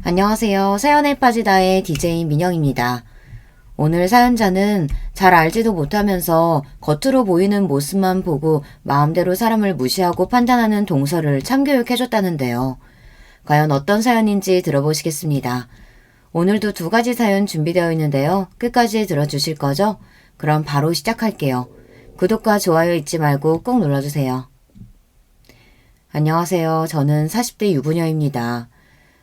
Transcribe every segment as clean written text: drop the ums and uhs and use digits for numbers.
안녕하세요. 사연에 빠지다의 DJ 민영입니다. 오늘 사연자는 잘 알지도 못하면서 겉으로 보이는 모습만 보고 마음대로 사람을 무시하고 판단하는 동서를 참교육해줬다는데요. 과연 어떤 사연인지 들어보시겠습니다. 오늘도 2가지 사연 준비되어 있는데요. 끝까지 들어주실 거죠? 그럼 바로 시작할게요. 구독과 좋아요 잊지 말고 꼭 눌러주세요. 안녕하세요. 저는 40대 유부녀입니다.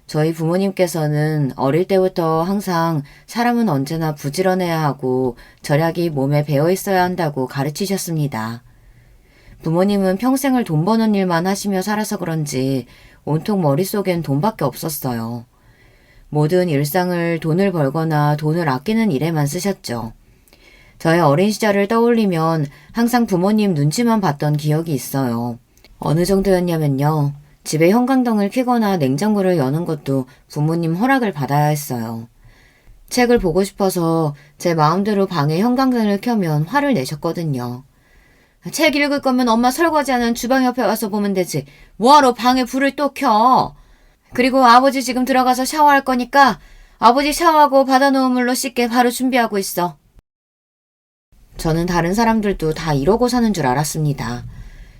저희 부모님께서는 어릴 때부터 항상 사람은 언제나 부지런해야 하고 절약이 몸에 배어 있어야 한다고 가르치셨습니다. 부모님은 평생을 돈 버는 일만 하시며 살아서 그런지 온통 머릿속엔 돈밖에 없었어요. 모든 일상을 돈을 벌거나 돈을 아끼는 일에만 쓰셨죠. 저의 어린 시절을 떠올리면 항상 부모님 눈치만 봤던 기억이 있어요. 어느 정도였냐면요. 집에 형광등을 켜거나 냉장고를 여는 것도 부모님 허락을 받아야 했어요. 책을 보고 싶어서 제 마음대로 방에 형광등을 켜면 화를 내셨거든요. 책 읽을 거면 엄마 설거지하는 주방 옆에 와서 보면 되지. 뭐하러 방에 불을 또 켜? 그리고 아버지 지금 들어가서 샤워할 거니까 아버지 샤워하고 받아놓은 물로 씻게 바로 준비하고 있어. 저는 다른 사람들도 다 이러고 사는 줄 알았습니다.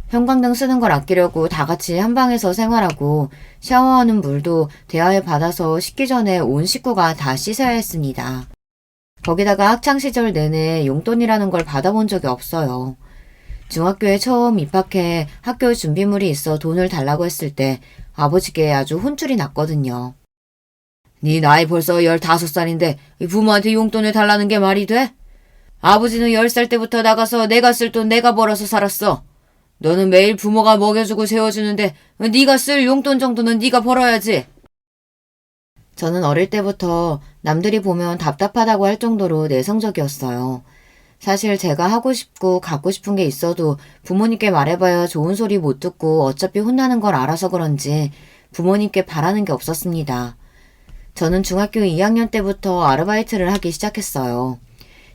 형광등 쓰는 걸 아끼려고 다 같이 한 방에서 생활하고 샤워하는 물도 대야에 받아서 씻기 전에 온 식구가 다 씻어야 했습니다. 거기다가 학창시절 내내 용돈이라는 걸 받아본 적이 없어요. 중학교에 처음 입학해 학교 준비물이 있어 돈을 달라고 했을 때 아버지께 아주 혼쭐이 났거든요. 네 나이 벌써 15살인데 부모한테 용돈을 달라는 게 말이 돼? 아버지는 10살 때부터 나가서 내가 쓸 돈 내가 벌어서 살았어. 너는 매일 부모가 먹여주고 재워주는데 네가 쓸 용돈 정도는 네가 벌어야지. 저는 어릴 때부터 남들이 보면 답답하다고 할 정도로 내성적이었어요. 사실 제가 하고 싶고 갖고 싶은 게 있어도 부모님께 말해봐야 좋은 소리 못 듣고 어차피 혼나는 걸 알아서 그런지 부모님께 바라는 게 없었습니다. 저는 중학교 2학년 때부터 아르바이트를 하기 시작했어요.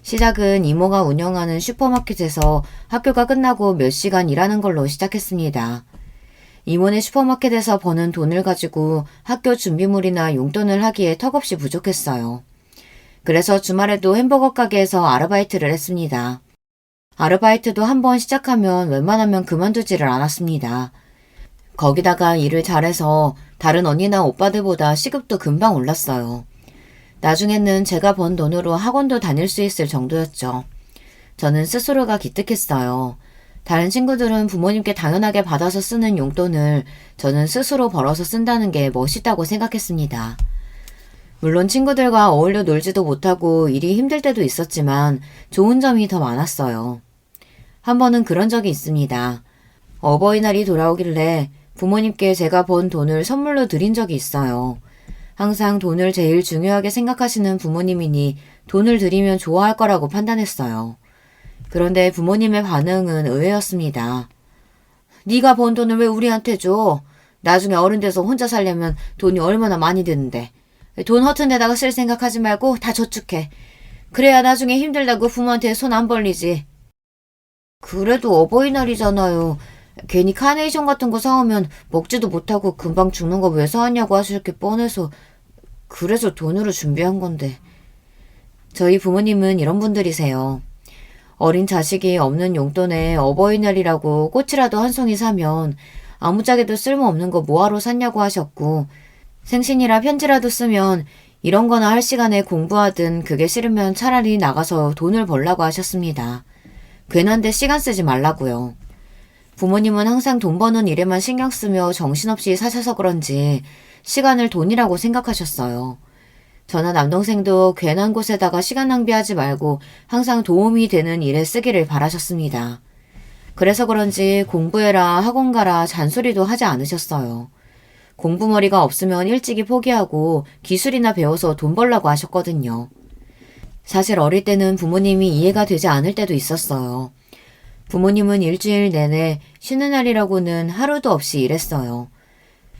시작은 이모가 운영하는 슈퍼마켓에서 학교가 끝나고 몇 시간 일하는 걸로 시작했습니다. 이모네 슈퍼마켓에서 버는 돈을 가지고 학교 준비물이나 용돈을 하기에 턱없이 부족했어요. 그래서 주말에도 햄버거 가게에서 아르바이트를 했습니다. 아르바이트도 한번 시작하면 웬만하면 그만두지를 않았습니다. 거기다가 일을 잘해서 다른 언니나 오빠들보다 시급도 금방 올랐어요. 나중에는 제가 번 돈으로 학원도 다닐 수 있을 정도였죠. 저는 스스로가 기특했어요. 다른 친구들은 부모님께 당연하게 받아서 쓰는 용돈을 저는 스스로 벌어서 쓴다는 게 멋있다고 생각했습니다. 물론 친구들과 어울려 놀지도 못하고 일이 힘들 때도 있었지만 좋은 점이 더 많았어요. 한 번은 그런 적이 있습니다. 어버이날이 돌아오길래 부모님께 제가 번 돈을 선물로 드린 적이 있어요. 항상 돈을 제일 중요하게 생각하시는 부모님이니 돈을 드리면 좋아할 거라고 판단했어요. 그런데 부모님의 반응은 의외였습니다. 네가 번 돈을 왜 우리한테 줘? 나중에 어른 돼서 혼자 살려면 돈이 얼마나 많이 드는데. 돈 허튼 데다가 쓸 생각하지 말고 다 저축해. 그래야 나중에 힘들다고 부모한테 손 안 벌리지. 그래도 어버이날이잖아요. 괜히 카네이션 같은 거 사오면 먹지도 못하고 금방 죽는 거 왜 사왔냐고 하실 게 뻔해서 그래서 돈으로 준비한 건데. 저희 부모님은 이런 분들이세요. 어린 자식이 없는 용돈에 어버이날이라고 꽃이라도 한 송이 사면 아무짝에도 쓸모없는 거 뭐하러 샀냐고 하셨고, 생신이라 편지라도 쓰면 이런 거나 할 시간에 공부하든 그게 싫으면 차라리 나가서 돈을 벌라고 하셨습니다. 괜한데 시간 쓰지 말라고요. 부모님은 항상 돈 버는 일에만 신경 쓰며 정신없이 사셔서 그런지 시간을 돈이라고 생각하셨어요. 저나 남동생도 괜한 곳에다가 시간 낭비하지 말고 항상 도움이 되는 일에 쓰기를 바라셨습니다. 그래서 그런지 공부해라 학원 가라 잔소리도 하지 않으셨어요. 공부머리가 없으면 일찍이 포기하고 기술이나 배워서 돈 벌라고 하셨거든요. 사실 어릴 때는 부모님이 이해가 되지 않을 때도 있었어요. 부모님은 일주일 내내 쉬는 날이라고는 하루도 없이 일했어요.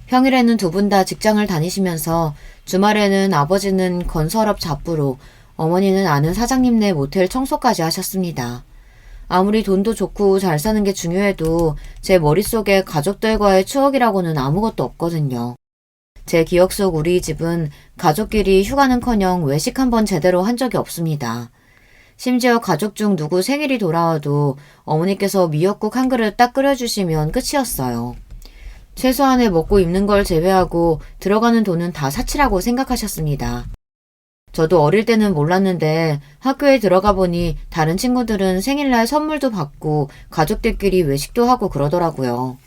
평일에는 2분 다 직장을 다니시면서 주말에는 아버지는 건설업 잡부로 어머니는 아는 사장님네 모텔 청소까지 하셨습니다. 아무리 돈도 좋고 잘 사는 게 중요해도 제 머릿속에 가족들과의 추억이라고는 아무것도 없거든요. 제 기억 속 우리 집은 가족끼리 휴가는커녕 외식 한번 제대로 한 적이 없습니다. 심지어 가족 중 누구 생일이 돌아와도 어머니께서 미역국 한 그릇 딱 끓여주시면 끝이었어요. 최소한의 먹고 입는 걸 제외하고 들어가는 돈은 다 사치라고 생각하셨습니다. 저도 어릴 때는 몰랐는데 학교에 들어가 보니 다른 친구들은 생일날 선물도 받고 가족들끼리 외식도 하고 그러더라고요.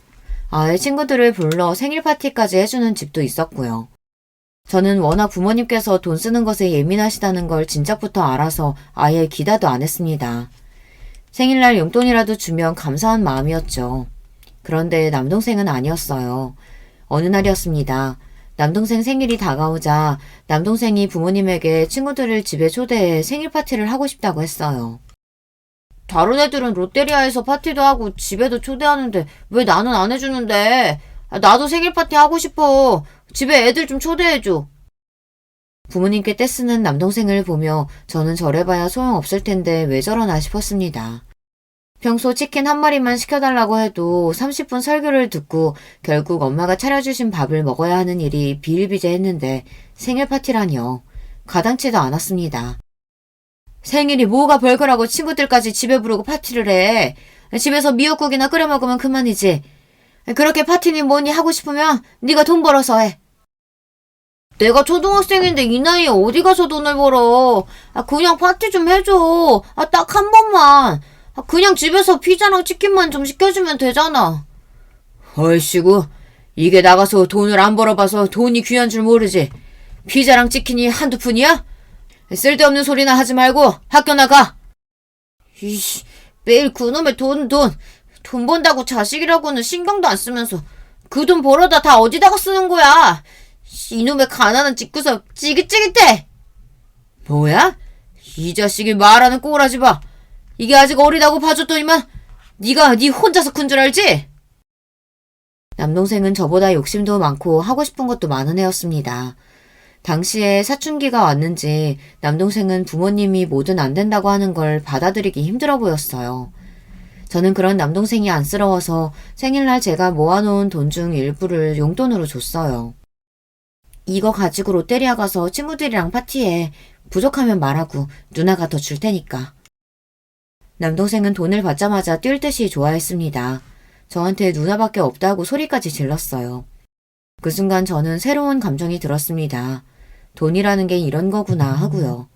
아예 친구들을 불러 생일 파티까지 해주는 집도 있었고요. 저는 워낙 부모님께서 돈 쓰는 것에 예민하시다는 걸 진작부터 알아서 아예 기대도 안 했습니다. 생일날 용돈이라도 주면 감사한 마음이었죠. 그런데 남동생은 아니었어요. 어느 날이었습니다. 남동생 생일이 다가오자 남동생이 부모님에게 친구들을 집에 초대해 생일 파티를 하고 싶다고 했어요. 다른 애들은 롯데리아에서 파티도 하고 집에도 초대하는데 왜 나는 안 해주는데? 나도 생일 파티 하고 싶어. 집에 애들 좀 초대해줘. 부모님께 떼쓰는 남동생을 보며 저는 저래봐야 소용없을 텐데 왜 저러나 싶었습니다. 평소 치킨 한 마리만 시켜달라고 해도 30분 설교를 듣고 결국 엄마가 차려주신 밥을 먹어야 하는 일이 비일비재했는데 생일 파티라니요. 가당치도 않았습니다. 생일이 뭐가 별거라고 친구들까지 집에 부르고 파티를 해. 집에서 미역국이나 끓여 먹으면 그만이지. 그렇게 파티니 뭐니 하고 싶으면 네가 돈 벌어서 해. 내가 초등학생인데 이 나이에 어디 가서 돈을 벌어. 그냥 파티 좀 해줘. 딱 한 번만. 그냥 집에서 피자랑 치킨만 좀 시켜주면 되잖아. 얼씨구, 이게 나가서 돈을 안 벌어봐서 돈이 귀한 줄 모르지. 피자랑 치킨이 한두 푼이야? 쓸데없는 소리나 하지 말고 학교 나가. 이씨, 매일 그놈의 돈 번다고 자식이라고는 신경도 안 쓰면서 그 돈 벌어다 다 어디다가 쓰는 거야. 이놈의 가난한 집구석 찌깃찌깃해. 뭐야? 이 자식이 말하는 꼬라지 봐. 이게 아직 어리다고 봐줬더니만 네가 네 혼자서 큰 줄 알지? 남동생은 저보다 욕심도 많고 하고 싶은 것도 많은 애였습니다. 당시에 사춘기가 왔는지 남동생은 부모님이 뭐든 안 된다고 하는 걸 받아들이기 힘들어 보였어요. 저는 그런 남동생이 안쓰러워서 생일날 제가 모아놓은 돈 중 일부를 용돈으로 줬어요. 이거 가지고 롯데리아 가서 친구들이랑 파티해. 부족하면 말하고 누나가 더 줄 테니까. 남동생은 돈을 받자마자 뛸 듯이 좋아했습니다. 저한테 누나밖에 없다고 소리까지 질렀어요. 그 순간 저는 새로운 감정이 들었습니다. 돈이라는 게 이런 거구나 하고요.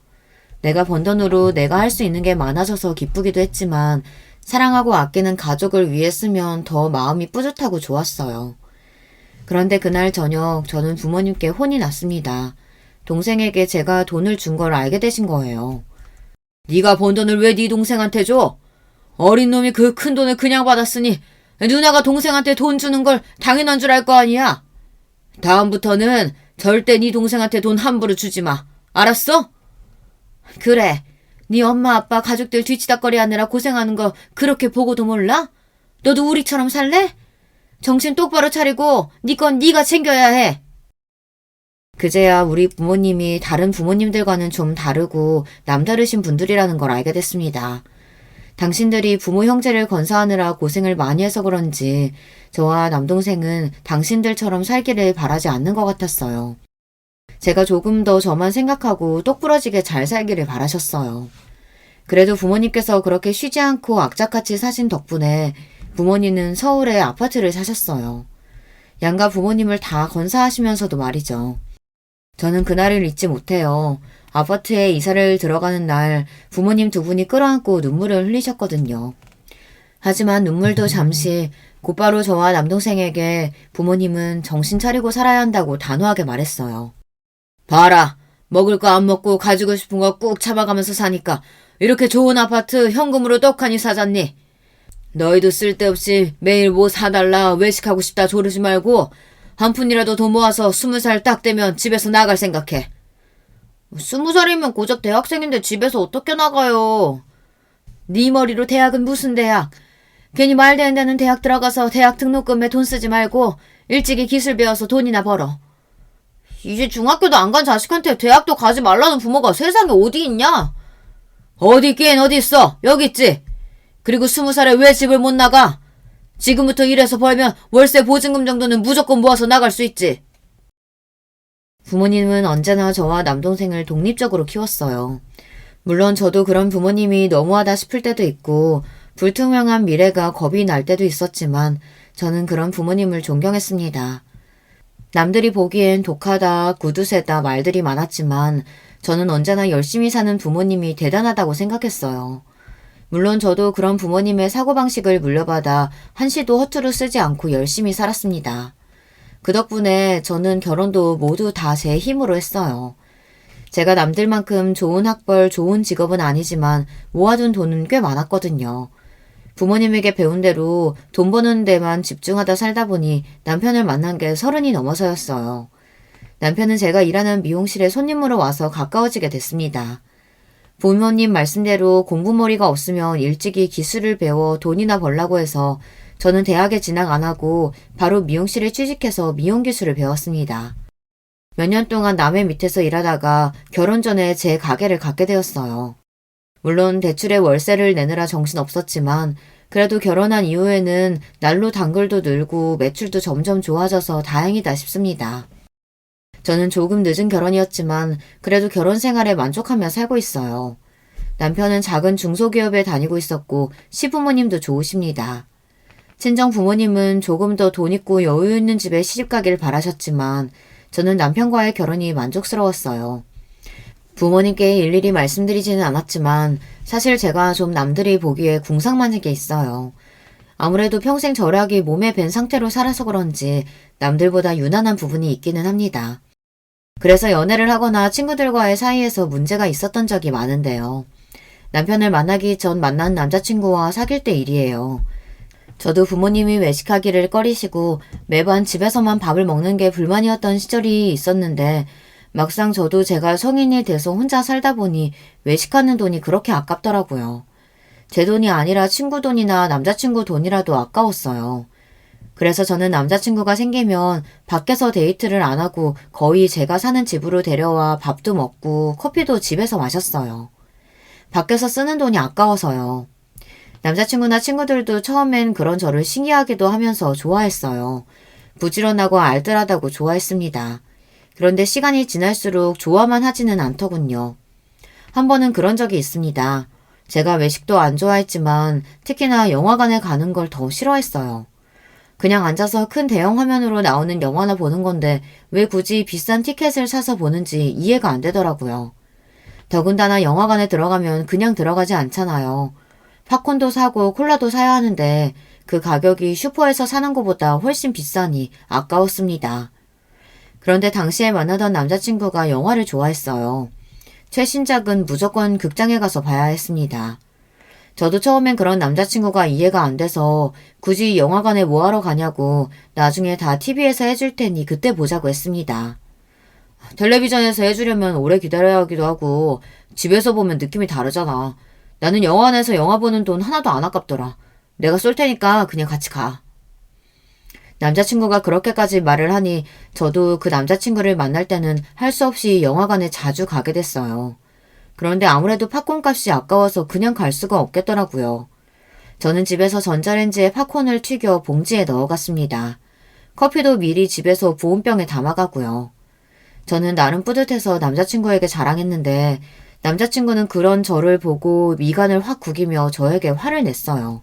내가 번 돈으로 내가 할 수 있는 게 많아져서 기쁘기도 했지만 사랑하고 아끼는 가족을 위해 쓰면 더 마음이 뿌듯하고 좋았어요. 그런데 그날 저녁 저는 부모님께 혼이 났습니다. 동생에게 제가 돈을 준 걸 알게 되신 거예요. 네가 번 돈을 왜 네 동생한테 줘? 어린 놈이 그 큰 돈을 그냥 받았으니 누나가 동생한테 돈 주는 걸 당연한 줄 알 거 아니야? 다음부터는 절대 네 동생한테 돈 함부로 주지 마. 알았어? 그래. 네 엄마 아빠 가족들 뒤치다꺼리 하느라 고생하는 거 그렇게 보고도 몰라? 너도 우리처럼 살래? 정신 똑바로 차리고 네 건 네가 챙겨야 해. 그제야 우리 부모님이 다른 부모님들과는 좀 다르고 남다르신 분들이라는 걸 알게 됐습니다. 당신들이 부모 형제를 건사하느라 고생을 많이 해서 그런지 저와 남동생은 당신들처럼 살기를 바라지 않는 것 같았어요. 제가 조금 더 저만 생각하고 똑부러지게 잘 살기를 바라셨어요. 그래도 부모님께서 그렇게 쉬지 않고 악착같이 사신 덕분에 부모님은 서울에 아파트를 사셨어요. 양가 부모님을 다 건사하시면서도 말이죠. 저는 그날을 잊지 못해요. 아파트에 이사를 들어가는 날 부모님 두 분이 끌어안고 눈물을 흘리셨거든요. 하지만 눈물도 잠시 곧바로 저와 남동생에게 부모님은 정신 차리고 살아야 한다고 단호하게 말했어요. 봐라, 먹을 거 안 먹고 가지고 싶은 거 꾹 참아가면서 사니까 이렇게 좋은 아파트 현금으로 떡하니 사잖니. 너희도 쓸데없이 매일 뭐 사달라 외식하고 싶다 조르지 말고 한 푼이라도 더 모아서 20살 딱 되면 집에서 나갈 생각해. 20살이면 고작 대학생인데 집에서 어떻게 나가요? 네 머리로 대학은 무슨 대학? 괜히 말도 안 되는 대학 들어가서 대학 등록금에 돈 쓰지 말고 일찍이 기술 배워서 돈이나 벌어. 이제 중학교도 안 간 자식한테 대학도 가지 말라는 부모가 세상에 어디 있냐? 어디 있긴 어디 있어. 여기 있지. 그리고 20살에 왜 집을 못 나가? 지금부터 일해서 벌면 월세 보증금 정도는 무조건 모아서 나갈 수 있지. 부모님은 언제나 저와 남동생을 독립적으로 키웠어요. 물론 저도 그런 부모님이 너무하다 싶을 때도 있고 불투명한 미래가 겁이 날 때도 있었지만 저는 그런 부모님을 존경했습니다. 남들이 보기엔 독하다, 구두쇠다 말들이 많았지만 저는 언제나 열심히 사는 부모님이 대단하다고 생각했어요. 물론 저도 그런 부모님의 사고방식을 물려받아 한시도 허투루 쓰지 않고 열심히 살았습니다. 그 덕분에 저는 결혼도 모두 다 제 힘으로 했어요. 제가 남들만큼 좋은 학벌, 좋은 직업은 아니지만 모아둔 돈은 꽤 많았거든요. 부모님에게 배운 대로 돈 버는 데만 집중하다 살다 보니 남편을 만난 게 30이 넘어서였어요. 남편은 제가 일하는 미용실에 손님으로 와서 가까워지게 됐습니다. 부모님 말씀대로 공부머리가 없으면 일찍이 기술을 배워 돈이나 벌라고 해서 저는 대학에 진학 안 하고 바로 미용실에 취직해서 미용 기술을 배웠습니다. 몇 년 동안 남의 밑에서 일하다가 결혼 전에 제 가게를 갖게 되었어요. 물론 대출에 월세를 내느라 정신없었지만 그래도 결혼한 이후에는 날로 단골도 늘고 매출도 점점 좋아져서 다행이다 싶습니다. 저는 조금 늦은 결혼이었지만 그래도 결혼 생활에 만족하며 살고 있어요. 남편은 작은 중소기업에 다니고 있었고 시부모님도 좋으십니다. 친정 부모님은 조금 더 돈 있고 여유 있는 집에 시집가길 바라셨지만 저는 남편과의 결혼이 만족스러웠어요. 부모님께 일일이 말씀드리지는 않았지만 사실 제가 좀 남들이 보기에 궁상맞은 게 있어요. 아무래도 평생 절약이 몸에 밴 상태로 살아서 그런지 남들보다 유난한 부분이 있기는 합니다. 그래서 연애를 하거나 친구들과의 사이에서 문제가 있었던 적이 많은데요. 남편을 만나기 전 만난 남자친구와 사귈 때 일이에요. 저도 부모님이 외식하기를 꺼리시고 매번 집에서만 밥을 먹는 게 불만이었던 시절이 있었는데 막상 저도 제가 성인이 돼서 혼자 살다 보니 외식하는 돈이 그렇게 아깝더라고요. 제 돈이 아니라 친구 돈이나 남자친구 돈이라도 아까웠어요. 그래서 저는 남자친구가 생기면 밖에서 데이트를 안 하고 거의 제가 사는 집으로 데려와 밥도 먹고 커피도 집에서 마셨어요. 밖에서 쓰는 돈이 아까워서요. 남자친구나 친구들도 처음엔 그런 저를 신기하기도 하면서 좋아했어요. 부지런하고 알뜰하다고 좋아했습니다. 그런데 시간이 지날수록 좋아만 하지는 않더군요. 한 번은 그런 적이 있습니다. 제가 외식도 안 좋아했지만 특히나 영화관에 가는 걸 더 싫어했어요. 그냥 앉아서 큰 대형 화면으로 나오는 영화나 보는 건데 왜 굳이 비싼 티켓을 사서 보는지 이해가 안 되더라고요. 더군다나 영화관에 들어가면 그냥 들어가지 않잖아요. 팝콘도 사고 콜라도 사야 하는데 그 가격이 슈퍼에서 사는 것보다 훨씬 비싸니 아까웠습니다. 그런데 당시에 만나던 남자친구가 영화를 좋아했어요. 최신작은 무조건 극장에 가서 봐야 했습니다. 저도 처음엔 그런 남자친구가 이해가 안 돼서 굳이 영화관에 뭐하러 가냐고 나중에 다 TV에서 해줄 테니 그때 보자고 했습니다. 텔레비전에서 해주려면 오래 기다려야 하기도 하고 집에서 보면 느낌이 다르잖아. 나는 영화관에서 영화 보는 돈 하나도 안 아깝더라. 내가 쏠 테니까 그냥 같이 가. 남자친구가 그렇게까지 말을 하니 저도 그 남자친구를 만날 때는 할 수 없이 영화관에 자주 가게 됐어요. 그런데 아무래도 팝콘 값이 아까워서 그냥 갈 수가 없겠더라고요. 저는 집에서 전자레인지에 팝콘을 튀겨 봉지에 넣어갔습니다. 커피도 미리 집에서 보온병에 담아가고요. 저는 나름 뿌듯해서 남자친구에게 자랑했는데 남자친구는 그런 저를 보고 미간을 확 구기며 저에게 화를 냈어요.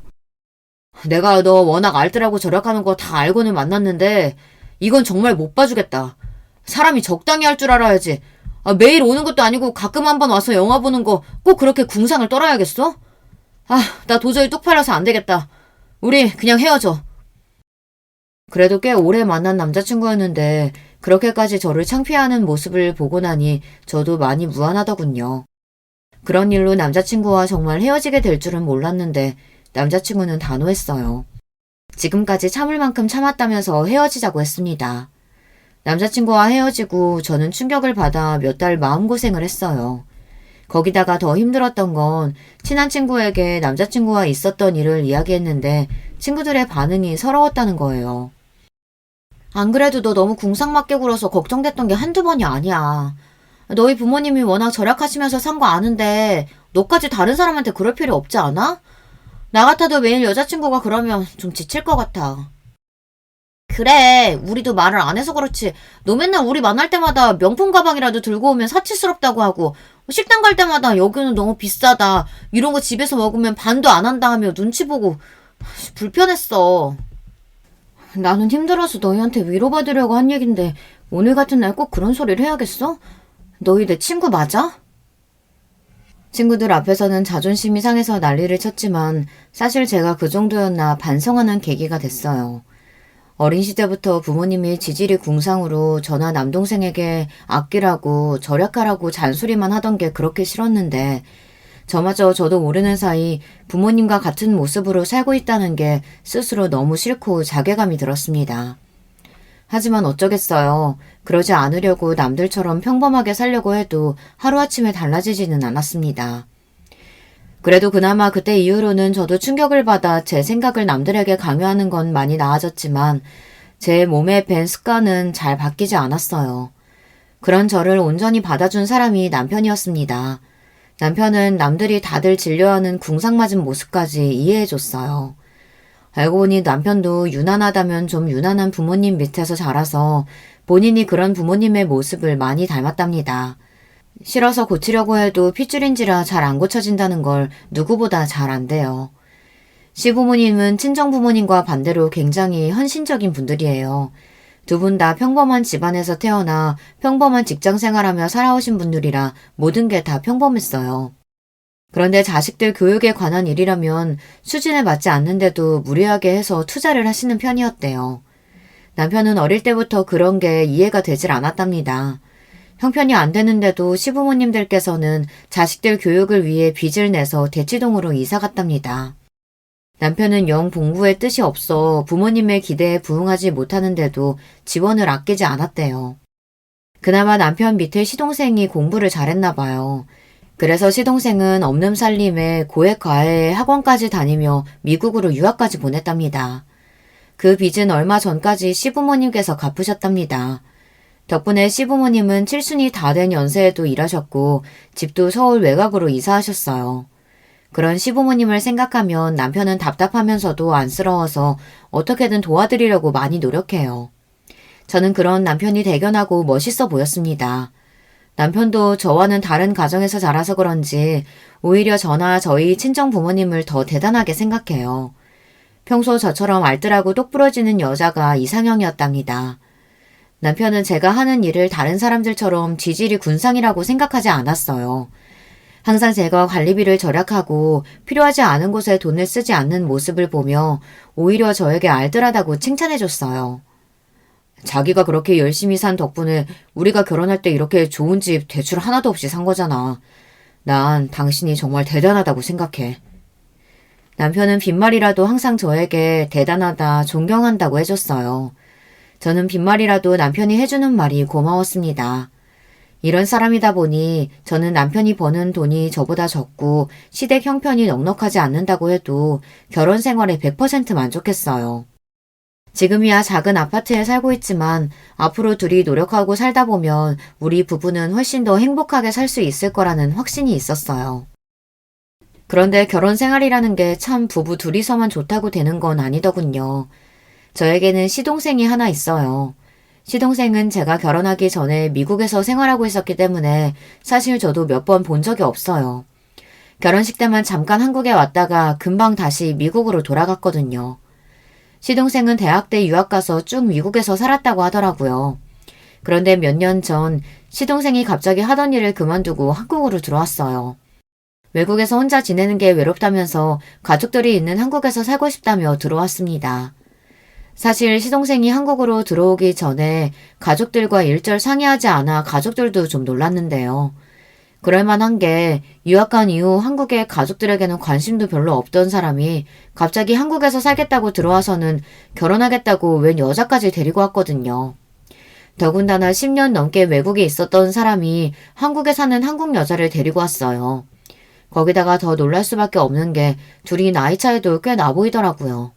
내가 너 워낙 알뜰하고 절약하는 거 다 알고는 만났는데 이건 정말 못 봐주겠다. 사람이 적당히 할 줄 알아야지. 매일 오는 것도 아니고 가끔 한번 와서 영화 보는 거 꼭 그렇게 궁상을 떨어야겠어? 나 도저히 뚝 팔려서 안 되겠다. 우리 그냥 헤어져. 그래도 꽤 오래 만난 남자친구였는데 그렇게까지 저를 창피해하는 모습을 보고 나니 저도 많이 무안하더군요. 그런 일로 남자친구와 정말 헤어지게 될 줄은 몰랐는데 남자친구는 단호했어요. 지금까지 참을 만큼 참았다면서 헤어지자고 했습니다. 남자친구와 헤어지고 저는 충격을 받아 몇 달 마음고생을 했어요. 거기다가 더 힘들었던 건 친한 친구에게 남자친구와 있었던 일을 이야기했는데 친구들의 반응이 서러웠다는 거예요. 안 그래도 너 너무 궁상맞게 굴어서 걱정됐던 게 한두 번이 아니야. 너희 부모님이 워낙 절약하시면서 산 거 아는데 너까지 다른 사람한테 그럴 필요 없지 않아? 나 같아도 매일 여자친구가 그러면 좀 지칠 것 같아. 그래, 우리도 말을 안 해서 그렇지. 너 맨날 우리 만날 때마다 명품 가방이라도 들고 오면 사치스럽다고 하고, 식당 갈 때마다 여기는 너무 비싸다. 이런 거 집에서 먹으면 반도 안 한다 하며 눈치 보고, 불편했어. 나는 힘들어서 너희한테 위로받으려고 한 얘긴데, 오늘 같은 날 꼭 그런 소리를 해야겠어? 너희 내 친구 맞아? 친구들 앞에서는 자존심이 상해서 난리를 쳤지만, 사실 제가 그 정도였나 반성하는 계기가 됐어요. 어린 시절부터 부모님이 지질이 궁상으로 저나 남동생에게 아끼라고 절약하라고 잔소리만 하던 게 그렇게 싫었는데 저마저 저도 모르는 사이 부모님과 같은 모습으로 살고 있다는 게 스스로 너무 싫고 자괴감이 들었습니다. 하지만 어쩌겠어요. 그러지 않으려고 남들처럼 평범하게 살려고 해도 하루아침에 달라지지는 않았습니다. 그래도 그나마 그때 이후로는 저도 충격을 받아 제 생각을 남들에게 강요하는 건 많이 나아졌지만 제 몸에 밴 습관은 잘 바뀌지 않았어요. 그런 저를 온전히 받아준 사람이 남편이었습니다. 남편은 남들이 다들 진료하는 궁상맞은 모습까지 이해해줬어요. 알고 보니 남편도 유난하다면 좀 유난한 부모님 밑에서 자라서 본인이 그런 부모님의 모습을 많이 닮았답니다. 싫어서 고치려고 해도 핏줄인지라 잘 안 고쳐진다는 걸 누구보다 잘 안돼요. 시부모님은 친정부모님과 반대로 굉장히 헌신적인 분들이에요. 두 분 다 평범한 집안에서 태어나 평범한 직장 생활하며 살아오신 분들이라 모든 게 다 평범했어요. 그런데 자식들 교육에 관한 일이라면 수준에 맞지 않는데도 무리하게 해서 투자를 하시는 편이었대요. 남편은 어릴 때부터 그런 게 이해가 되질 않았답니다. 형편이 안 되는데도 시부모님들께서는 자식들 교육을 위해 빚을 내서 대치동으로 이사 갔답니다. 남편은 영 공부에 뜻이 없어 부모님의 기대에 부응하지 못하는데도 지원을 아끼지 않았대요. 그나마 남편 밑에 시동생이 공부를 잘했나 봐요. 그래서 시동생은 없는 살림에 고액 과외 학원까지 다니며 미국으로 유학까지 보냈답니다. 그 빚은 얼마 전까지 시부모님께서 갚으셨답니다. 덕분에 시부모님은 칠순이 다 된 연세에도 일하셨고 집도 서울 외곽으로 이사하셨어요. 그런 시부모님을 생각하면 남편은 답답하면서도 안쓰러워서 어떻게든 도와드리려고 많이 노력해요. 저는 그런 남편이 대견하고 멋있어 보였습니다. 남편도 저와는 다른 가정에서 자라서 그런지 오히려 저나 저희 친정 부모님을 더 대단하게 생각해요. 평소 저처럼 알뜰하고 똑부러지는 여자가 이상형이었답니다. 남편은 제가 하는 일을 다른 사람들처럼 지질이 군상이라고 생각하지 않았어요. 항상 제가 관리비를 절약하고 필요하지 않은 곳에 돈을 쓰지 않는 모습을 보며 오히려 저에게 알뜰하다고 칭찬해줬어요. 자기가 그렇게 열심히 산 덕분에 우리가 결혼할 때 이렇게 좋은 집 대출 하나도 없이 산 거잖아. 난 당신이 정말 대단하다고 생각해. 남편은 빈말이라도 항상 저에게 대단하다, 존경한다고 해줬어요. 저는 빈말이라도 남편이 해주는 말이 고마웠습니다. 이런 사람이다 보니 저는 남편이 버는 돈이 저보다 적고 시댁 형편이 넉넉하지 않는다고 해도 결혼 생활에 100% 만족했어요. 지금이야 작은 아파트에 살고 있지만 앞으로 둘이 노력하고 살다 보면 우리 부부는 훨씬 더 행복하게 살 수 있을 거라는 확신이 있었어요. 그런데 결혼 생활이라는 게 참 부부 둘이서만 좋다고 되는 건 아니더군요. 저에게는 시동생이 하나 있어요. 시동생은 제가 결혼하기 전에 미국에서 생활하고 있었기 때문에 사실 저도 몇 번 본 적이 없어요. 결혼식 때만 잠깐 한국에 왔다가 금방 다시 미국으로 돌아갔거든요. 시동생은 대학 때 유학 가서 쭉 미국에서 살았다고 하더라고요. 그런데 몇 년 전 시동생이 갑자기 하던 일을 그만두고 한국으로 들어왔어요. 외국에서 혼자 지내는 게 외롭다면서 가족들이 있는 한국에서 살고 싶다며 들어왔습니다. 사실 시동생이 한국으로 들어오기 전에 가족들과 일절 상의하지 않아 가족들도 좀 놀랐는데요. 그럴만한 게 유학 간 이후 한국의 가족들에게는 관심도 별로 없던 사람이 갑자기 한국에서 살겠다고 들어와서는 결혼하겠다고 웬 여자까지 데리고 왔거든요. 더군다나 10년 넘게 외국에 있었던 사람이 한국에 사는 한국 여자를 데리고 왔어요. 거기다가 더 놀랄 수밖에 없는 게 둘이 나이 차이도 꽤 나 보이더라고요.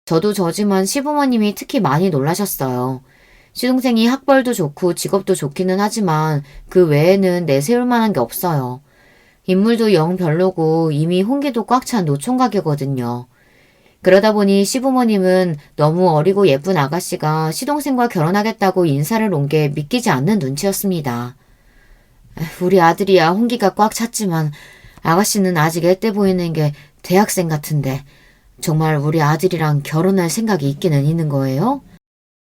저도 저지만 시부모님이 특히 많이 놀라셨어요. 시동생이 학벌도 좋고 직업도 좋기는 하지만 그 외에는 내세울 만한 게 없어요. 인물도 영 별로고 이미 홍기도 꽉 찬 노총각이거든요. 그러다 보니 시부모님은 너무 어리고 예쁜 아가씨가 시동생과 결혼하겠다고 인사를 온 게 믿기지 않는 눈치였습니다. 우리 아들이야 홍기가 꽉 찼지만 아가씨는 아직 애때 보이는 게 대학생 같은데 정말 우리 아들이랑 결혼할 생각이 있기는 있는 거예요?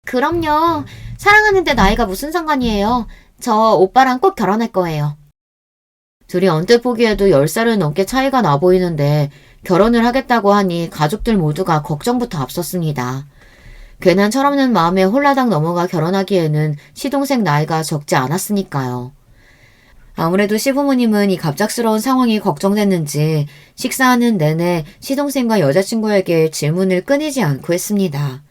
그럼요. 사랑하는데 나이가 무슨 상관이에요. 저 오빠랑 꼭 결혼할 거예요. 둘이 언뜻 보기에도 10살은 넘게 차이가 나 보이는데 결혼을 하겠다고 하니 가족들 모두가 걱정부터 앞섰습니다. 괜한 철없는 마음에 홀라당 넘어가 결혼하기에는 시동생 나이가 적지 않았으니까요. 아무래도 시부모님은 이 갑작스러운 상황이 걱정됐는지 식사하는 내내 시동생과 여자친구에게 질문을 끊이지 않고 했습니다.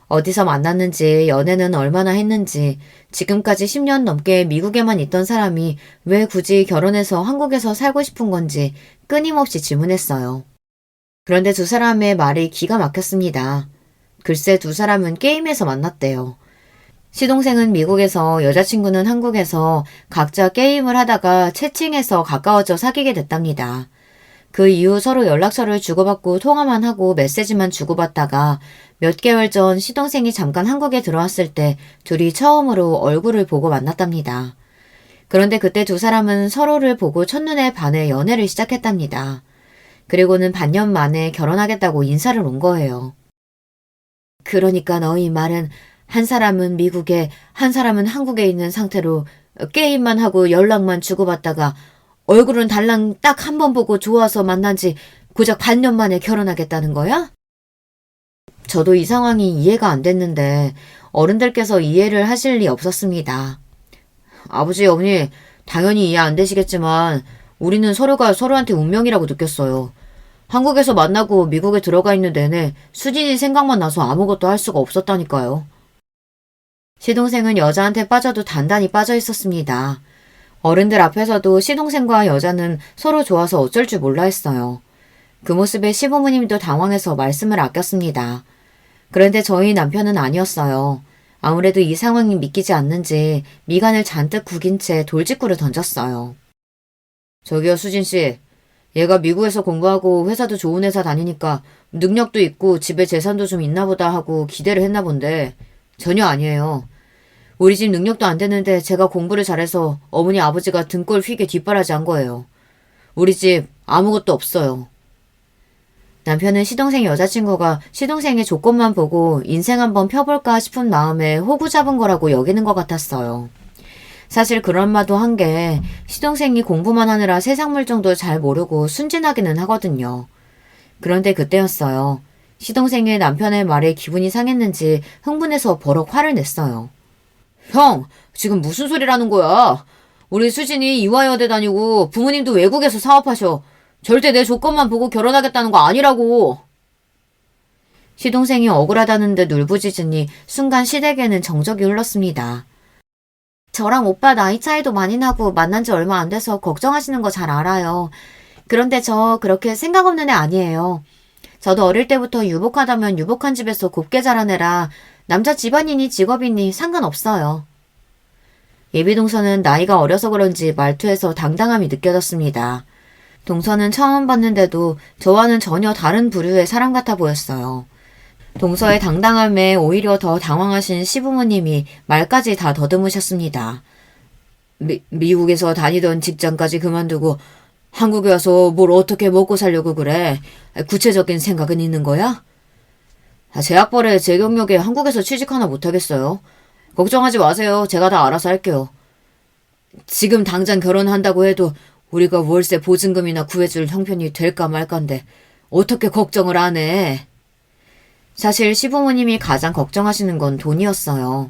어디서 만났는지, 연애는 얼마나 했는지, 지금까지 10년 넘게 미국에만 있던 사람이 왜 굳이 결혼해서 한국에서 살고 싶은 건지 끊임없이 질문했어요. 그런데 두 사람의 말이 기가 막혔습니다. 글쎄 두 사람은 게임에서 만났대요. 시동생은 미국에서 여자친구는 한국에서 각자 게임을 하다가 채팅해서 가까워져 사귀게 됐답니다. 그 이후 서로 연락처를 주고받고 통화만 하고 메시지만 주고받다가 몇 개월 전 시동생이 잠깐 한국에 들어왔을 때 둘이 처음으로 얼굴을 보고 만났답니다. 그런데 그때 두 사람은 서로를 보고 첫눈에 반해 연애를 시작했답니다. 그리고는 반년 만에 결혼하겠다고 인사를 온 거예요. 그러니까 너희 말은 한 사람은 미국에, 한 사람은 한국에 있는 상태로 게임만 하고 연락만 주고받다가 얼굴은 달랑 딱 한 번 보고 좋아서 만난 지 고작 반년 만에 결혼하겠다는 거야? 저도 이 상황이 이해가 안 됐는데 어른들께서 이해를 하실 리 없었습니다. 아버지, 어머니, 당연히 이해 안 되시겠지만 우리는 서로가 서로한테 운명이라고 느꼈어요. 한국에서 만나고 미국에 들어가 있는 내내 수진이 생각만 나서 아무것도 할 수가 없었다니까요. 시동생은 여자한테 빠져도 단단히 빠져 있었습니다. 어른들 앞에서도 시동생과 여자는 서로 좋아서 어쩔 줄 몰라 했어요. 그 모습에 시부모님도 당황해서 말씀을 아꼈습니다. 그런데 저희 남편은 아니었어요. 아무래도 이 상황이 믿기지 않는지 미간을 잔뜩 구긴 채 돌직구를 던졌어요. 저기요, 수진씨. 얘가 미국에서 공부하고 회사도 좋은 회사 다니니까 능력도 있고 집에 재산도 좀 있나 보다 하고 기대를 했나 본데 전혀 아니에요. 우리 집 능력도 안 되는데 제가 공부를 잘해서 어머니 아버지가 등골 휘게 뒷바라지 한 거예요. 우리 집 아무것도 없어요. 남편은 시동생 여자친구가 시동생의 조건만 보고 인생 한번 펴볼까 싶은 마음에 호구 잡은 거라고 여기는 것 같았어요. 사실 그런 말도 한 게 시동생이 공부만 하느라 세상 물정도 잘 모르고 순진하기는 하거든요. 그런데 그때였어요. 시동생의 남편의 말에 기분이 상했는지 흥분해서 버럭 화를 냈어요. 형, 지금 무슨 소리라는 거야? 우리 수진이 이화여대 다니고 부모님도 외국에서 사업하셔. 절대 내 조건만 보고 결혼하겠다는 거 아니라고. 시동생이 억울하다는 듯 울부짖으니 순간 시댁에는 정적이 흘렀습니다. 저랑 오빠 나이 차이도 많이 나고 만난 지 얼마 안 돼서 걱정하시는 거 잘 알아요. 그런데 저 그렇게 생각 없는 애 아니에요. 저도 어릴 때부터 유복하다면 유복한 집에서 곱게 자란 애라 남자 집안이니 직업이니 상관없어요. 예비동서는 나이가 어려서 그런지 말투에서 당당함이 느껴졌습니다. 동서는 처음 봤는데도 저와는 전혀 다른 부류의 사람 같아 보였어요. 동서의 당당함에 오히려 더 당황하신 시부모님이 말까지 다 더듬으셨습니다. 미국에서 다니던 직장까지 그만두고 한국에 와서 뭘 어떻게 먹고 살려고 그래? 구체적인 생각은 있는 거야? 제 학벌에 제 경력에 한국에서 취직 하나 못하겠어요. 걱정하지 마세요. 제가 다 알아서 할게요. 지금 당장 결혼한다고 해도 우리가 월세 보증금이나 구해줄 형편이 될까 말까인데 어떻게 걱정을 안 해? 사실 시부모님이 가장 걱정하시는 건 돈이었어요.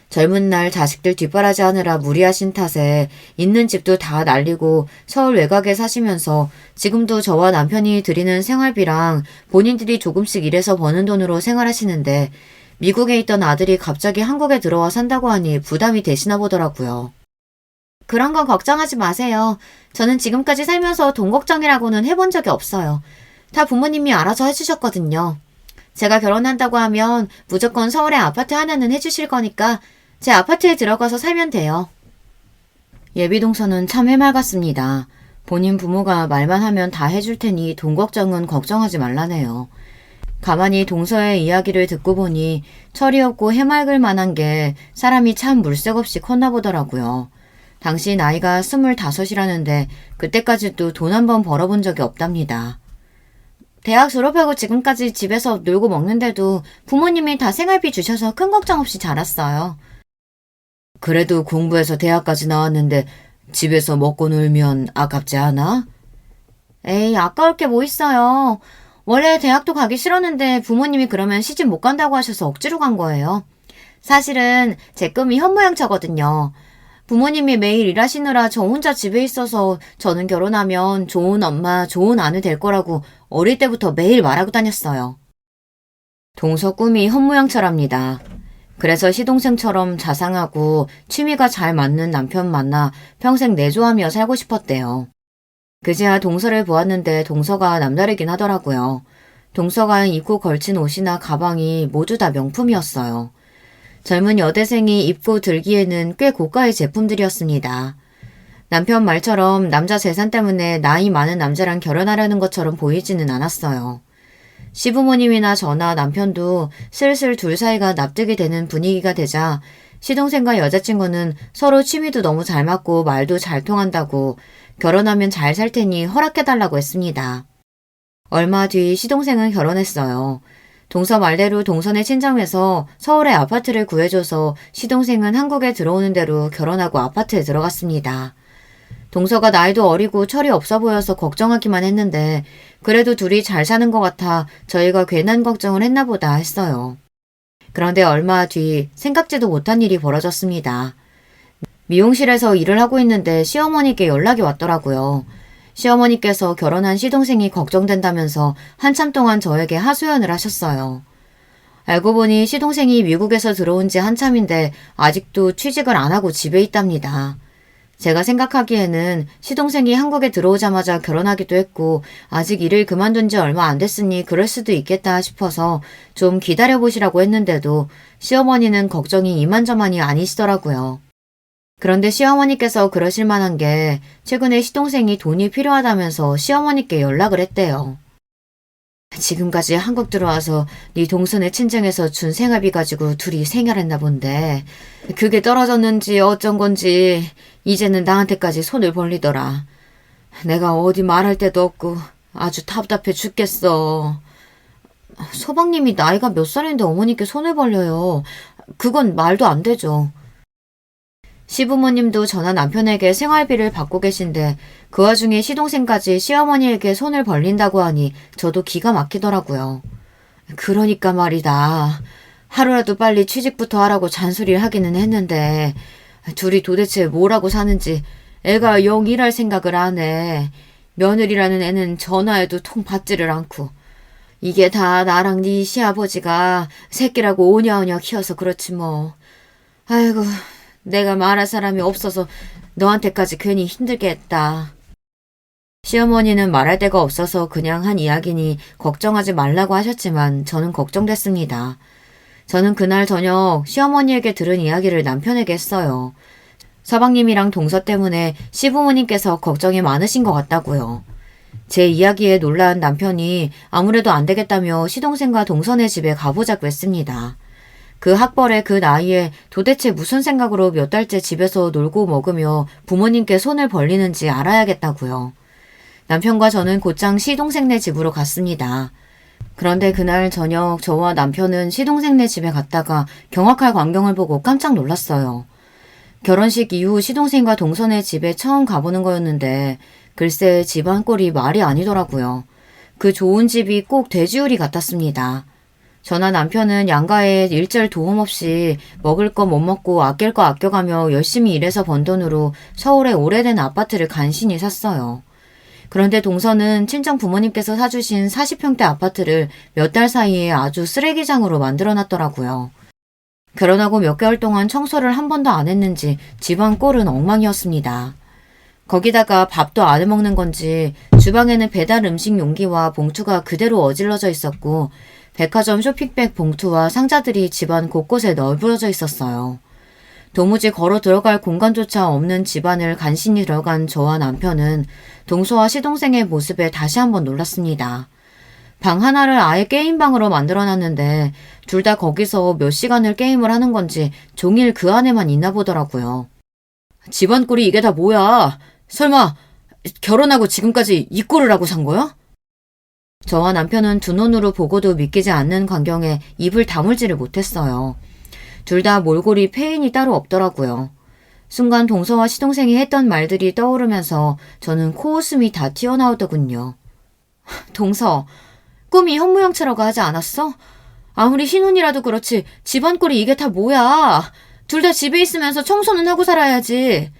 젊은 날 자식들 뒷바라지 하느라 무리하신 탓에 있는 집도 다 날리고 서울 외곽에 사시면서 지금도 저와 남편이 드리는 생활비랑 본인들이 조금씩 일해서 버는 돈으로 생활하시는데 미국에 있던 아들이 갑자기 한국에 들어와 산다고 하니 부담이 되시나 보더라고요. 그런 건 걱정하지 마세요. 저는 지금까지 살면서 돈 걱정이라고는 해본 적이 없어요. 다 부모님이 알아서 해주셨거든요. 제가 결혼한다고 하면 무조건 서울에 아파트 하나는 해주실 거니까 제 아파트에 들어가서 살면 돼요. 예비동서는 참 해맑았습니다. 본인 부모가 말만 하면 다 해줄 테니 돈 걱정은 걱정하지 말라네요. 가만히 동서의 이야기를 듣고 보니 철이 없고 해맑을 만한 게 사람이 참 물색 없이 컸나 보더라고요. 당시 나이가 25이라는데 그때까지도 돈 한 번 벌어본 적이 없답니다. 대학 졸업하고 지금까지 집에서 놀고 먹는데도 부모님이 다 생활비 주셔서 큰 걱정 없이 자랐어요. 그래도 공부해서 대학까지 나왔는데 집에서 먹고 놀면 아깝지 않아? 에이, 아까울 게 뭐 있어요. 원래 대학도 가기 싫었는데 부모님이 그러면 시집 못 간다고 하셔서 억지로 간 거예요. 사실은 제 꿈이 현모양처거든요. 부모님이 매일 일하시느라 저 혼자 집에 있어서 저는 결혼하면 좋은 엄마, 좋은 아내 될 거라고 어릴 때부터 매일 말하고 다녔어요. 동서 꿈이 현모양처랍니다. 그래서 시동생처럼 자상하고 취미가 잘 맞는 남편 만나 평생 내조하며 살고 싶었대요. 그제야 동서를 보았는데 동서가 남다르긴 하더라고요. 동서가 입고 걸친 옷이나 가방이 모두 다 명품이었어요. 젊은 여대생이 입고 들기에는 꽤 고가의 제품들이었습니다. 남편 말처럼 남자 재산 때문에 나이 많은 남자랑 결혼하려는 것처럼 보이지는 않았어요. 시부모님이나 저나 남편도 슬슬 둘 사이가 납득이 되는 분위기가 되자 시동생과 여자친구는 서로 취미도 너무 잘 맞고 말도 잘 통한다고 결혼하면 잘 살 테니 허락해달라고 했습니다. 얼마 뒤 시동생은 결혼했어요. 동서 말대로 동선의 친정에서 서울에 아파트를 구해줘서 시동생은 한국에 들어오는 대로 결혼하고 아파트에 들어갔습니다. 동서가 나이도 어리고 철이 없어 보여서 걱정하기만 했는데 그래도 둘이 잘 사는 것 같아 저희가 괜한 걱정을 했나 보다 했어요. 그런데 얼마 뒤 생각지도 못한 일이 벌어졌습니다. 미용실에서 일을 하고 있는데 시어머니께 연락이 왔더라고요. 시어머니께서 결혼한 시동생이 걱정된다면서 한참 동안 저에게 하소연을 하셨어요. 알고 보니 시동생이 미국에서 들어온 지 한참인데 아직도 취직을 안 하고 집에 있답니다. 제가 생각하기에는 시동생이 한국에 들어오자마자 결혼하기도 했고 아직 일을 그만둔 지 얼마 안 됐으니 그럴 수도 있겠다 싶어서 좀 기다려보시라고 했는데도 시어머니는 걱정이 이만저만이 아니시더라고요. 그런데 시어머니께서 그러실 만한 게 최근에 시동생이 돈이 필요하다면서 시어머니께 연락을 했대요. 지금까지 한국 들어와서 네 동선의 친정에서 준 생활비 가지고 둘이 생활했나 본데 그게 떨어졌는지 어쩐 건지 이제는 나한테까지 손을 벌리더라. 내가 어디 말할 데도 없고 아주 답답해 죽겠어. 서방님이 나이가 몇 살인데 어머니께 손을 벌려요. 그건 말도 안 되죠. 시부모님도 저나 남편에게 생활비를 받고 계신데 그 와중에 시동생까지 시어머니에게 손을 벌린다고 하니 저도 기가 막히더라고요. 그러니까 말이다. 하루라도 빨리 취직부터 하라고 잔소리를 하기는 했는데 둘이 도대체 뭐라고 사는지 애가 영 일할 생각을 안 해. 며느리라는 애는 전화해도 통 받지를 않고. 이게 다 나랑 네 시아버지가 새끼라고 오냐오냐 키워서 그렇지 뭐. 아이고, 내가 말할 사람이 없어서 너한테까지 괜히 힘들게 했다. 시어머니는 말할 데가 없어서 그냥 한 이야기니 걱정하지 말라고 하셨지만 저는 걱정됐습니다. 저는 그날 저녁 시어머니에게 들은 이야기를 남편에게 했어요. 서방님이랑 동서 때문에 시부모님께서 걱정이 많으신 것 같다고요. 제 이야기에 놀란 남편이 아무래도 안 되겠다며 시동생과 동선의 집에 가보자고 했습니다. 그 학벌에 그 나이에 도대체 무슨 생각으로 몇 달째 집에서 놀고 먹으며 부모님께 손을 벌리는지 알아야겠다고요. 남편과 저는 곧장 시동생네 집으로 갔습니다. 그런데 그날 저녁 저와 남편은 시동생네 집에 갔다가 경악할 광경을 보고 깜짝 놀랐어요. 결혼식 이후 시동생과 동선의 집에 처음 가보는 거였는데 글쎄 집안 꼴이 말이 아니더라고요. 그 좋은 집이 꼭 돼지우리 같았습니다. 저나 남편은 양가에 일절 도움 없이 먹을 거 못 먹고 아낄 거 아껴가며 열심히 일해서 번 돈으로 서울의 오래된 아파트를 간신히 샀어요. 그런데 동서는 친정 부모님께서 사주신 40평대 아파트를 몇 달 사이에 아주 쓰레기장으로 만들어놨더라고요. 결혼하고 몇 개월 동안 청소를 한 번도 안 했는지 집안 꼴은 엉망이었습니다. 거기다가 밥도 안 해먹는 건지 주방에는 배달 음식 용기와 봉투가 그대로 어질러져 있었고 백화점 쇼핑백 봉투와 상자들이 집안 곳곳에 널브러져 있었어요. 도무지 걸어 들어갈 공간조차 없는 집안을 간신히 들어간 저와 남편은 동서와 시동생의 모습에 다시 한번 놀랐습니다. 방 하나를 아예 게임방으로 만들어놨는데 둘 다 거기서 몇 시간을 게임을 하는 건지 종일 그 안에만 있나 보더라고요. 집안 꼴이 이게 다 뭐야? 설마 결혼하고 지금까지 이 꼴을 하고 산 거야? 저와 남편은 두 눈으로 보고도 믿기지 않는 광경에 입을 다물지를 못했어요. 둘 다 몰골이 패인이 따로 없더라고요. 순간 동서와 시동생이 했던 말들이 떠오르면서 저는 코웃음이 다 튀어나오더군요. 동서, 꿈이 현무영처라고 하지 않았어? 아무리 신혼이라도 그렇지 집안 꼴이 이게 다 뭐야? 둘 다 집에 있으면서 청소는 하고 살아야지.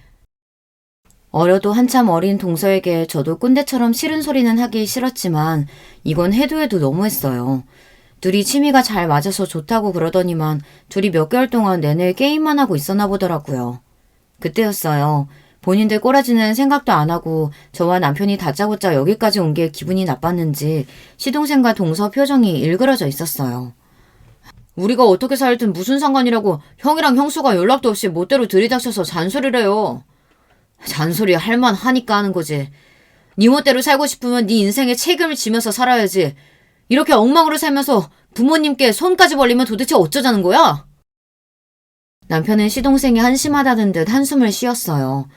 어려도 한참 어린 동서에게 저도 꼰대처럼 싫은 소리는 하기 싫었지만 이건 해도 해도 너무했어요. 둘이 취미가 잘 맞아서 좋다고 그러더니만 둘이 몇 개월 동안 내내 게임만 하고 있었나 보더라고요. 그때였어요. 본인들 꼬라지는 생각도 안 하고 저와 남편이 다짜고짜 여기까지 온 게 기분이 나빴는지 시동생과 동서 표정이 일그러져 있었어요. 우리가 어떻게 살든 무슨 상관이라고 형이랑 형수가 연락도 없이 멋대로 들이닥쳐서 잔소리래요. 잔소리 할만 하니까 하는 거지. 네 멋대로 살고 싶으면 네 인생에 책임을 지면서 살아야지. 이렇게 엉망으로 살면서 부모님께 손까지 벌리면 도대체 어쩌자는 거야? 남편은 시동생이 한심하다는 듯 한숨을 쉬었어요.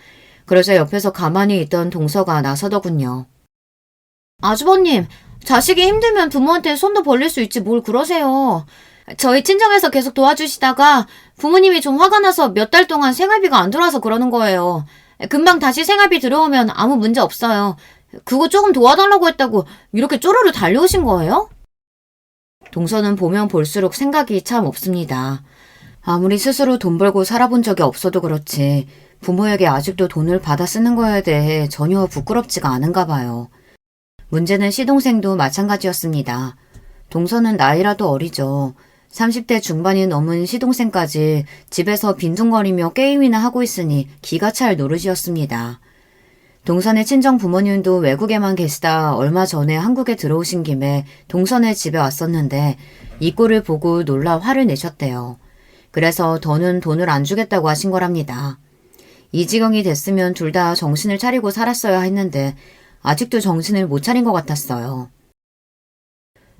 그러자 옆에서 가만히 있던 동서가 나서더군요. 아주버님, 자식이 힘들면 부모한테 손도 벌릴 수 있지 뭘 그러세요. 저희 친정에서 계속 도와주시다가 부모님이 좀 화가 나서 몇 달 동안 생활비가 안 들어와서 그러는 거예요. 금방 다시 생활비 들어오면 아무 문제 없어요. 그거 조금 도와달라고 했다고 이렇게 쪼르르 달려오신 거예요? 동서는 보면 볼수록 생각이 참 없습니다. 아무리 스스로 돈 벌고 살아본 적이 없어도 그렇지 부모에게 아직도 돈을 받아 쓰는 거에 대해 전혀 부끄럽지가 않은가 봐요. 문제는 시동생도 마찬가지였습니다. 동서는 나이라도 어리죠. 30대 중반이 넘은 시동생까지 집에서 빈둥거리며 게임이나 하고 있으니 기가 찰 노릇이었습니다. 동선의 친정 부모님도 외국에만 계시다 얼마 전에 한국에 들어오신 김에 동선의 집에 왔었는데 이 꼴을 보고 놀라 화를 내셨대요. 그래서 더는 돈을 안 주겠다고 하신 거랍니다. 이 지경이 됐으면 둘 다 정신을 차리고 살았어야 했는데 아직도 정신을 못 차린 것 같았어요.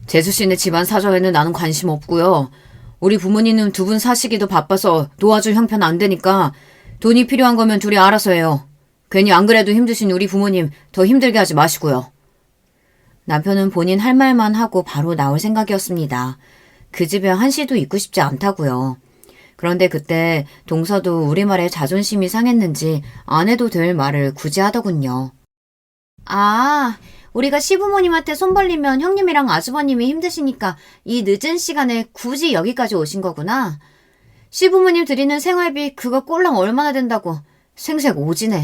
재수씨네 집안 사정에는 나는 관심 없고요. 우리 부모님은 두 분 사시기도 바빠서 도와줄 형편 안 되니까 돈이 필요한 거면 둘이 알아서 해요. 괜히 안 그래도 힘드신 우리 부모님 더 힘들게 하지 마시고요. 남편은 본인 할 말만 하고 바로 나올 생각이었습니다. 그 집에 한시도 있고 싶지 않다고요. 그런데 그때 동서도 우리말에 자존심이 상했는지 안 해도 될 말을 굳이 하더군요. 아, 우리가 시부모님한테 손 벌리면 형님이랑 아주버님이 힘드시니까 이 늦은 시간에 굳이 여기까지 오신 거구나. 시부모님 드리는 생활비 그거 꼴랑 얼마나 된다고. 생색 오지네.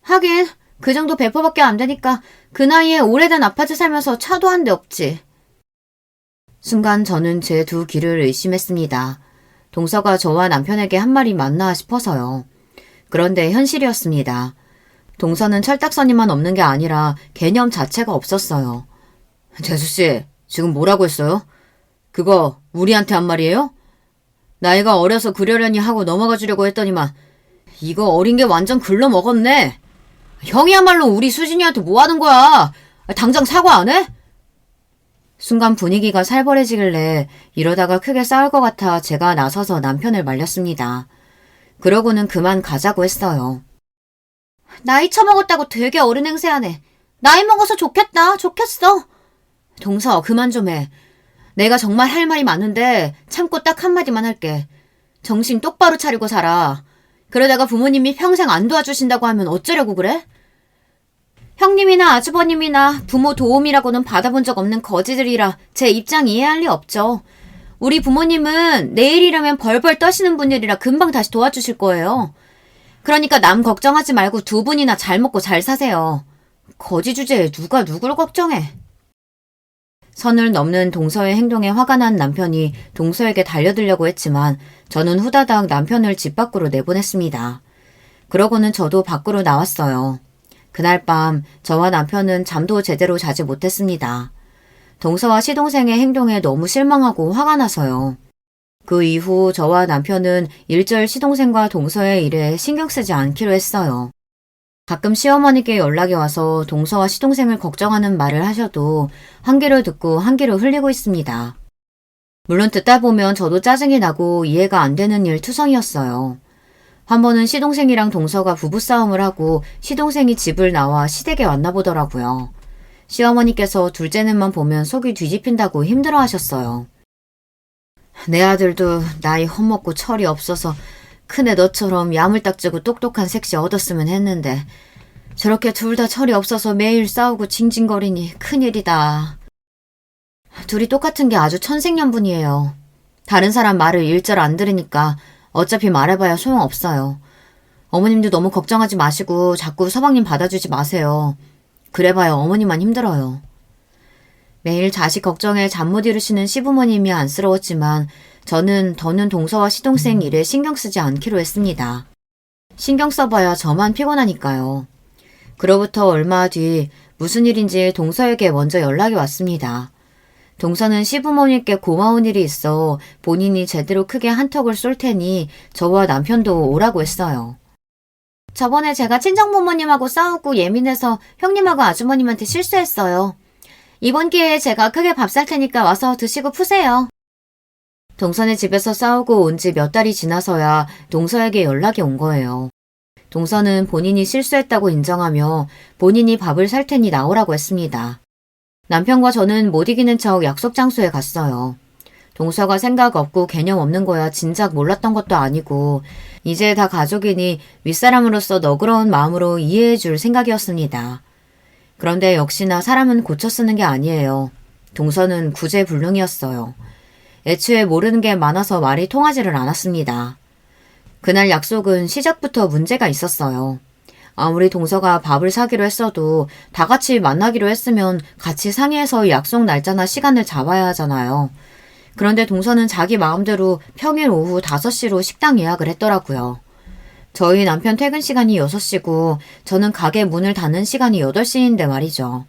하긴 그 정도 배포밖에 안 되니까 그 나이에 오래된 아파트 살면서 차도 한 대 없지. 순간 저는 제 두 귀를 의심했습니다. 동서가 저와 남편에게 한 말이 맞나 싶어서요. 그런데 현실이었습니다. 동서는 철딱서니만 없는 게 아니라 개념 자체가 없었어요. 재수씨, 지금 뭐라고 했어요? 그거 우리한테 한 말이에요? 나이가 어려서 그러려니 하고 넘어가 주려고 했더니만 이거 어린 게 완전 글러먹었네. 형이야말로 우리 수진이한테 뭐 하는 거야? 당장 사과 안 해? 순간 분위기가 살벌해지길래 이러다가 크게 싸울 것 같아 제가 나서서 남편을 말렸습니다. 그러고는 그만 가자고 했어요. 나이 처먹었다고 되게 어른 행세하네. 나이 먹어서 좋겠다. 좋겠어. 동서 그만 좀 해. 내가 정말 할 말이 많은데 참고 딱 한마디만 할게. 정신 똑바로 차리고 살아. 그러다가 부모님이 평생 안 도와주신다고 하면 어쩌려고 그래? 형님이나 아주버님이나 부모 도움이라고는 받아본 적 없는 거지들이라 제 입장 이해할 리 없죠. 우리 부모님은 내일이라면 벌벌 떠시는 분들이라 금방 다시 도와주실 거예요. 그러니까 남 걱정하지 말고 두 분이나 잘 먹고 잘 사세요. 거지 주제에 누가 누굴 걱정해. 선을 넘는 동서의 행동에 화가 난 남편이 동서에게 달려들려고 했지만 저는 후다닥 남편을 집 밖으로 내보냈습니다. 그러고는 저도 밖으로 나왔어요. 그날 밤 저와 남편은 잠도 제대로 자지 못했습니다. 동서와 시동생의 행동에 너무 실망하고 화가 나서요. 그 이후 저와 남편은 일절 시동생과 동서의 일에 신경 쓰지 않기로 했어요. 가끔 시어머니께 연락이 와서 동서와 시동생을 걱정하는 말을 하셔도 한 귀를 듣고 한 귀를 흘리고 있습니다. 물론 듣다 보면 저도 짜증이 나고 이해가 안 되는 일 투성이었어요. 한 번은 시동생이랑 동서가 부부싸움을 하고 시동생이 집을 나와 시댁에 왔나 보더라고요. 시어머니께서 둘째는만 보면 속이 뒤집힌다고 힘들어하셨어요. 내 아들도 나이 헛먹고 철이 없어서 큰애 너처럼 야물딱지고 똑똑한 색시 얻었으면 했는데 저렇게 둘 다 철이 없어서 매일 싸우고 징징거리니 큰일이다. 둘이 똑같은 게 아주 천생연분이에요. 다른 사람 말을 일절 안 들으니까 어차피 말해봐야 소용없어요. 어머님도 너무 걱정하지 마시고 자꾸 서방님 받아주지 마세요. 그래봐야 어머니만 힘들어요. 매일 자식 걱정에 잠 못 이루시는 시부모님이 안쓰러웠지만 저는 더는 동서와 시동생 일에 신경 쓰지 않기로 했습니다. 신경 써봐야 저만 피곤하니까요. 그로부터 얼마 뒤 무슨 일인지 동서에게 먼저 연락이 왔습니다. 동서는 시부모님께 고마운 일이 있어 본인이 제대로 크게 한턱을 쏠 테니 저와 남편도 오라고 했어요. 저번에 제가 친정부모님하고 싸우고 예민해서 형님하고 아주머님한테 실수했어요. 이번 기회에 제가 크게 밥 살 테니까 와서 드시고 푸세요. 동서네 집에서 싸우고 온 지 몇 달이 지나서야 동서에게 연락이 온 거예요. 동서는 본인이 실수했다고 인정하며 본인이 밥을 살 테니 나오라고 했습니다. 남편과 저는 못 이기는 척 약속 장소에 갔어요. 동서가 생각 없고 개념 없는 거야 진작 몰랐던 것도 아니고 이제 다 가족이니 윗사람으로서 너그러운 마음으로 이해해 줄 생각이었습니다. 그런데 역시나 사람은 고쳐 쓰는 게 아니에요. 동서는 구제불능이었어요. 애초에 모르는 게 많아서 말이 통하지를 않았습니다. 그날 약속은 시작부터 문제가 있었어요. 아무리 동서가 밥을 사기로 했어도 다 같이 만나기로 했으면 같이 상의해서 약속 날짜나 시간을 잡아야 하잖아요. 그런데 동서는 자기 마음대로 평일 오후 5시로 식당 예약을 했더라고요. 저희 남편 퇴근 시간이 6시고 저는 가게 문을 닫는 시간이 8시인데 말이죠.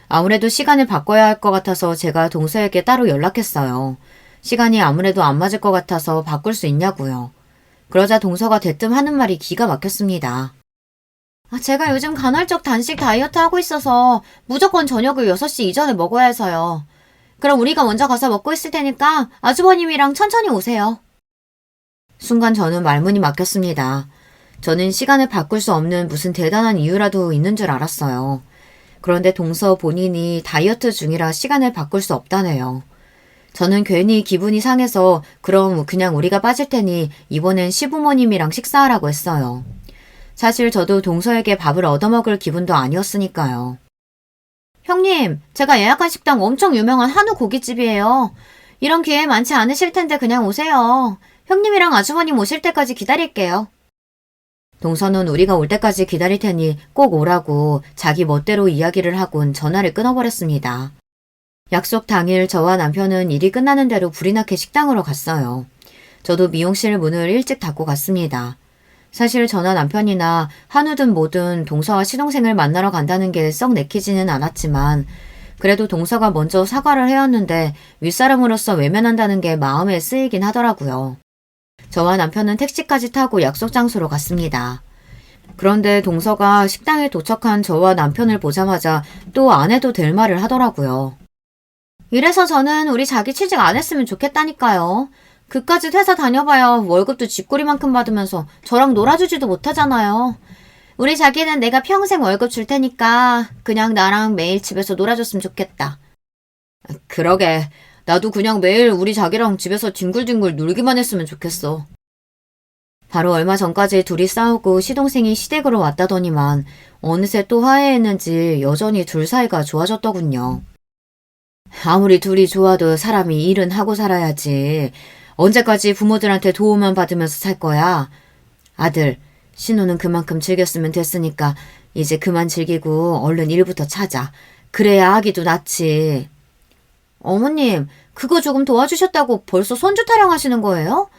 아무래도 시간을 바꿔야 할 것 같아서 제가 동서에게 따로 연락했어요. 시간이 아무래도 안 맞을 것 같아서 바꿀 수 있냐고요. 그러자 동서가 대뜸 하는 말이 기가 막혔습니다. 제가 요즘 간헐적 단식 다이어트 하고 있어서 무조건 저녁을 6시 이전에 먹어야 해서요. 그럼 우리가 먼저 가서 먹고 있을 테니까 아주버님이랑 천천히 오세요. 순간 저는 말문이 막혔습니다. 저는 시간을 바꿀 수 없는 무슨 대단한 이유라도 있는 줄 알았어요. 그런데 동서 본인이 다이어트 중이라 시간을 바꿀 수 없다네요. 저는 괜히 기분이 상해서 그럼 그냥 우리가 빠질 테니 이번엔 시부모님이랑 식사하라고 했어요. 사실 저도 동서에게 밥을 얻어먹을 기분도 아니었으니까요. 형님, 제가 예약한 식당 엄청 유명한 한우 고깃집이에요. 이런 기회 많지 않으실 텐데 그냥 오세요. 형님이랑 아주머님 오실 때까지 기다릴게요. 동서는 우리가 올 때까지 기다릴 테니 꼭 오라고 자기 멋대로 이야기를 하곤 전화를 끊어버렸습니다. 약속 당일 저와 남편은 일이 끝나는 대로 불이 나게 식당으로 갔어요. 저도 미용실 문을 일찍 닫고 갔습니다. 사실 저나 남편이나 한우든 뭐든 동서와 시동생을 만나러 간다는 게 썩 내키지는 않았지만 그래도 동서가 먼저 사과를 해왔는데 윗사람으로서 외면한다는 게 마음에 쓰이긴 하더라고요. 저와 남편은 택시까지 타고 약속 장소로 갔습니다. 그런데 동서가 식당에 도착한 저와 남편을 보자마자 또 안 해도 될 말을 하더라고요. 이래서 저는 우리 자기 취직 안 했으면 좋겠다니까요. 그까짓 회사 다녀봐야 월급도 쥐꼬리만큼 받으면서 저랑 놀아주지도 못하잖아요. 우리 자기는 내가 평생 월급 줄 테니까 그냥 나랑 매일 집에서 놀아줬으면 좋겠다. 그러게. 나도 그냥 매일 우리 자기랑 집에서 뒹굴뒹굴 놀기만 했으면 좋겠어. 바로 얼마 전까지 둘이 싸우고 시동생이 시댁으로 왔다더니만 어느새 또 화해했는지 여전히 둘 사이가 좋아졌더군요. 아무리 둘이 좋아도 사람이 일은 하고 살아야지. 언제까지 부모들한테 도움만 받으면서 살 거야? 아들, 신우는 그만큼 즐겼으면 됐으니까 이제 그만 즐기고 얼른 일부터 찾아. 그래야 아기도 낫지. 어머님, 그거 조금 도와주셨다고 벌써 손주 타령하시는 거예요?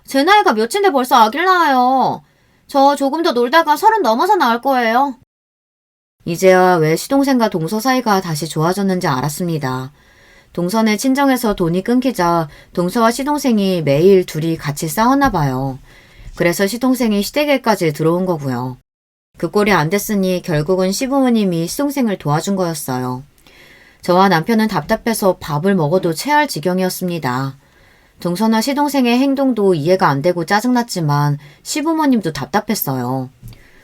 제 나이가 몇인데 벌써 아기를 낳아요. 저 조금 더 놀다가 30 넘어서 낳을 거예요. 이제야 왜 시동생과 동서 사이가 다시 좋아졌는지 알았습니다. 동서네 친정에서 돈이 끊기자 동서와 시동생이 매일 둘이 같이 싸웠나 봐요. 그래서 시동생이 시댁에까지 들어온 거고요. 그 꼴이 안 됐으니 결국은 시부모님이 시동생을 도와준 거였어요. 저와 남편은 답답해서 밥을 먹어도 체할 지경이었습니다. 동서나 시동생의 행동도 이해가 안 되고 짜증났지만 시부모님도 답답했어요.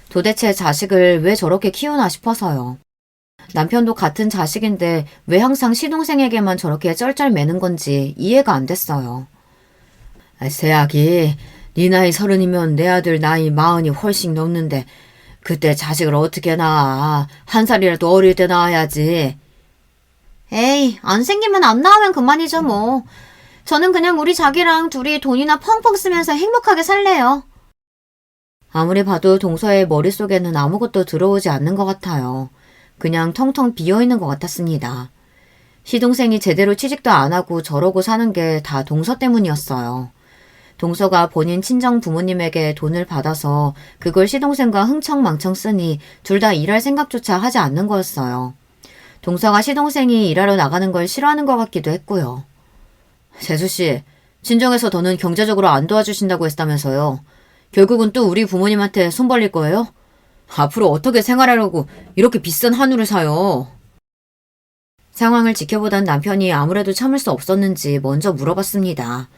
도대체 자식을 왜 저렇게 키우나 싶어서요. 남편도 같은 자식인데 왜 항상 시동생에게만 저렇게 쩔쩔매는 건지 이해가 안 됐어요. 새아기, 네 나이 30이면 내 아들 나이 40이 훨씬 넘는데 그때 자식을 어떻게 낳아? 한 살이라도 어릴 때 낳아야지. 에이, 안 생기면 안 나오면 그만이죠 뭐. 저는 그냥 우리 자기랑 둘이 돈이나 펑펑 쓰면서 행복하게 살래요. 아무리 봐도 동서의 머릿속에는 아무것도 들어오지 않는 것 같아요. 그냥 텅텅 비어있는 것 같았습니다. 시동생이 제대로 취직도 안 하고 저러고 사는 게 다 동서 때문이었어요. 동서가 본인 친정 부모님에게 돈을 받아서 그걸 시동생과 흥청망청 쓰니 둘 다 일할 생각조차 하지 않는 거였어요. 동서가 시동생이 일하러 나가는 걸 싫어하는 것 같기도 했고요. 재수씨, 친정에서 더는 경제적으로 안 도와주신다고 했다면서요. 결국은 또 우리 부모님한테 손 벌릴 거예요? 앞으로 어떻게 생활하려고 이렇게 비싼 한우를 사요? 상황을 지켜보던 남편이 아무래도 참을 수 없었는지 먼저 물어봤습니다.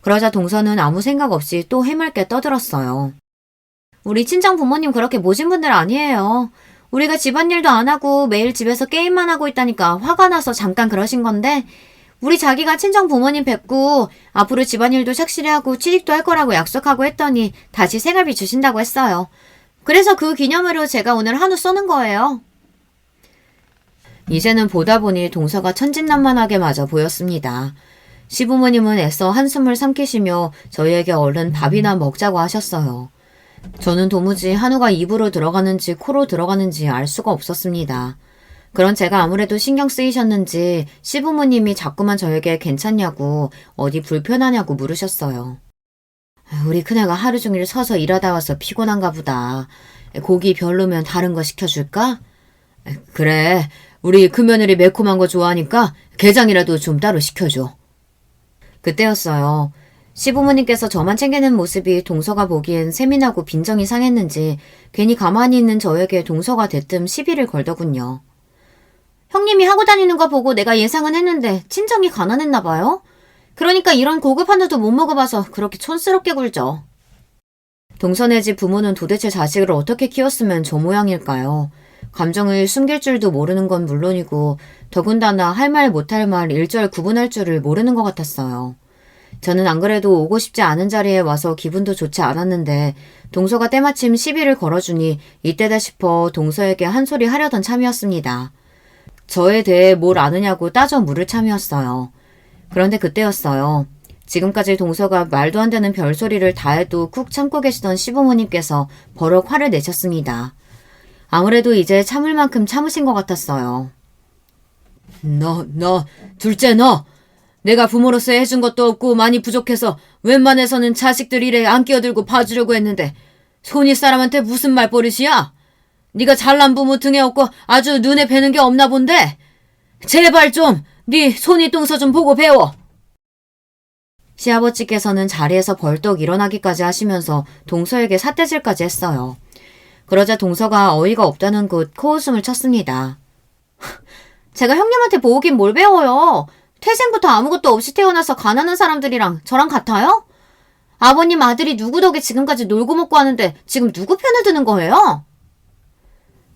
그러자 동서는 아무 생각 없이 또 해맑게 떠들었어요. 우리 친정 부모님 그렇게 모진 분들 아니에요. 우리가 집안일도 안 하고 매일 집에서 게임만 하고 있다니까 화가 나서 잠깐 그러신 건데 우리 자기가 친정 부모님 뵙고 앞으로 집안일도 착실히 하고 취직도 할 거라고 약속하고 했더니 다시 생활비 주신다고 했어요. 그래서 그 기념으로 제가 오늘 한우 쏘는 거예요. 이제는 보다 보니 동서가 천진난만하게 맞아 보였습니다. 시부모님은 애써 한숨을 삼키시며 저희에게 얼른 밥이나 먹자고 하셨어요. 저는 도무지 한우가 입으로 들어가는지 코로 들어가는지 알 수가 없었습니다. 그런 제가 아무래도 신경 쓰이셨는지 시부모님이 자꾸만 저에게 괜찮냐고 어디 불편하냐고 물으셨어요. 우리 큰애가 하루 종일 서서 일하다 와서 피곤한가 보다. 고기 별로면 다른 거 시켜줄까? 그래, 우리 큰며느리 매콤한 거 좋아하니까 게장이라도 좀 따로 시켜줘. 그때였어요. 시부모님께서 저만 챙기는 모습이 동서가 보기엔 세민하고 빈정이 상했는지 괜히 가만히 있는 저에게 동서가 대뜸 시비를 걸더군요. 형님이 하고 다니는 거 보고 내가 예상은 했는데 친정이 가난했나 봐요. 그러니까 이런 고급 한우도 못 먹어봐서 그렇게 촌스럽게 굴죠. 동서네 집 부모는 도대체 자식을 어떻게 키웠으면 저 모양일까요? 감정을 숨길 줄도 모르는 건 물론이고 더군다나 할 말 못할 말 일절 구분할 줄을 모르는 것 같았어요. 저는 안 그래도 오고 싶지 않은 자리에 와서 기분도 좋지 않았는데 동서가 때마침 시비를 걸어주니 이때다 싶어 동서에게 한 소리 하려던 참이었습니다. 저에 대해 뭘 아느냐고 따져 물을 참이었어요. 그런데 그때였어요. 지금까지 동서가 말도 안 되는 별소리를 다 해도 꾹 참고 계시던 시부모님께서 버럭 화를 내셨습니다. 아무래도 이제 참을 만큼 참으신 것 같았어요. 둘째 너! 내가 부모로서 해준 것도 없고 많이 부족해서 웬만해서는 자식들 일에 안 끼어들고 봐주려고 했는데 손이 사람한테 무슨 말버릇이야? 네가 잘난 부모 등에 업고 아주 눈에 뵈는 게 없나 본데? 제발 좀 네 손이 똥서 좀 보고 배워. 시아버지께서는 자리에서 벌떡 일어나기까지 하시면서 동서에게 삿대질까지 했어요. 그러자 동서가 어이가 없다는 듯 코웃음을 쳤습니다. 제가 형님한테 보긴 뭘 배워요. 태생부터 아무것도 없이 태어나서 가난한 사람들이랑 저랑 같아요? 아버님 아들이 누구 덕에 지금까지 놀고 먹고 하는데 지금 누구 편을 드는 거예요?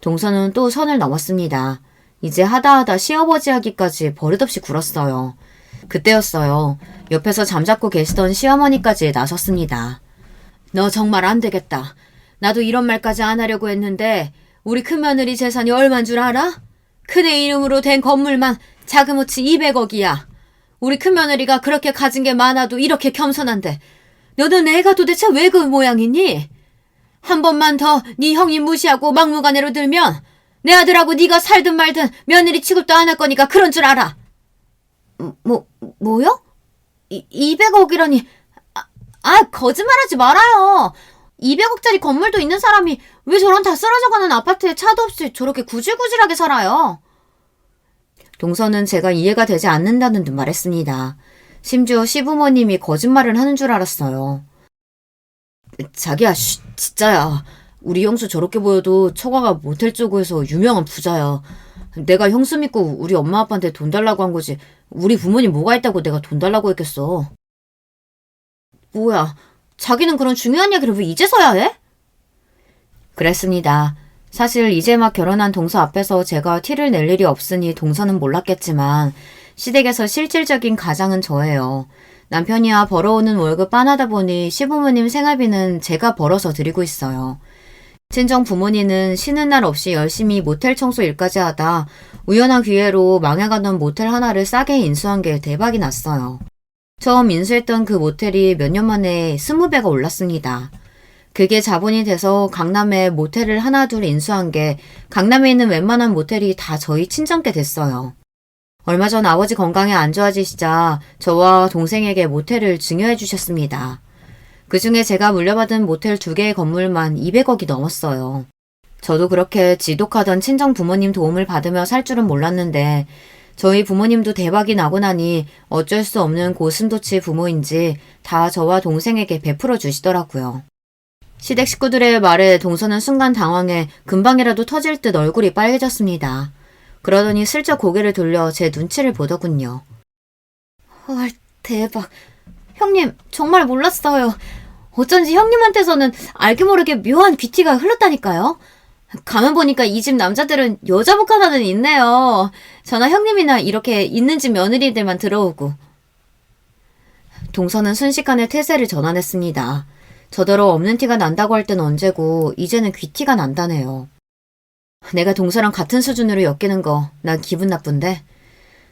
동서는 또 선을 넘었습니다. 이제 하다하다 시아버지 하기까지 버릇없이 굴었어요. 그때였어요. 옆에서 잠자코 계시던 시어머니까지 나섰습니다. 너 정말 안 되겠다. 나도 이런 말까지 안 하려고 했는데 우리 큰며느리 재산이 얼만 줄 알아? 큰애 이름으로 된 건물만 자그무치 200억이야. 우리 큰며느리가 그렇게 가진 게 많아도 이렇게 겸손한데 너는 애가 도대체 왜 그 모양이니? 한 번만 더 네 형님 무시하고 막무가내로 들면 내 아들하고 네가 살든 말든 며느리 취급도 안 할 거니까 그런 줄 알아. 뭐요? 200억이라니. 거짓말하지 말아요. 200억짜리 건물도 있는 사람이 왜 저런 다 쓰러져가는 아파트에 차도 없이 저렇게 구질구질하게 살아요? 동서는 제가 이해가 되지 않는다는 듯 말했습니다. 심지어 시부모님이 거짓말을 하는 줄 알았어요. 자기야, 진짜야. 우리 형수 저렇게 보여도 처가가 모텔 쪽에서 유명한 부자야. 내가 형수 믿고 우리 엄마 아빠한테 돈 달라고 한 거지. 우리 부모님 뭐가 있다고 내가 돈 달라고 했겠어. 뭐야, 자기는 그런 중요한 얘기를 왜 이제서야 해? 그랬습니다. 사실 이제 막 결혼한 동서 앞에서 제가 티를 낼 일이 없으니 동서는 몰랐겠지만 시댁에서 실질적인 가장은 저예요. 남편이야 벌어오는 월급 빤하다 보니 시부모님 생활비는 제가 벌어서 드리고 있어요. 친정 부모님은 쉬는 날 없이 열심히 모텔 청소 일까지 하다 우연한 기회로 망해가던 모텔 하나를 싸게 인수한 게 대박이 났어요. 처음 인수했던 그 모텔이 몇 년 만에 20배가 올랐습니다. 그게 자본이 돼서 강남에 모텔을 하나 둘 인수한 게 강남에 있는 웬만한 모텔이 다 저희 친정께 됐어요. 얼마 전 아버지 건강이 안 좋아지시자 저와 동생에게 모텔을 증여해 주셨습니다. 그중에 제가 물려받은 모텔 2개의 건물만 200억이 넘었어요. 저도 그렇게 지독하던 친정 부모님 도움을 받으며 살 줄은 몰랐는데 저희 부모님도 대박이 나고 나니 어쩔 수 없는 고슴도치 부모인지 다 저와 동생에게 베풀어 주시더라고요. 시댁 식구들의 말에 동서는 순간 당황해 금방이라도 터질 듯 얼굴이 빨개졌습니다. 그러더니 슬쩍 고개를 돌려 제 눈치를 보더군요. 헐, 대박. 형님, 정말 몰랐어요. 어쩐지 형님한테서는 알게 모르게 묘한 귀티가 흘렀다니까요. 가면 보니까 이 집 남자들은 여자복 하나는 있네요. 저나 형님이나 이렇게 있는 집 며느리들만 들어오고. 동서는 순식간에 태세를 전환했습니다. 저더러 없는 티가 난다고 할 땐 언제고 이제는 귀티가 난다네요. 내가 동서랑 같은 수준으로 엮이는 거 난 기분 나쁜데.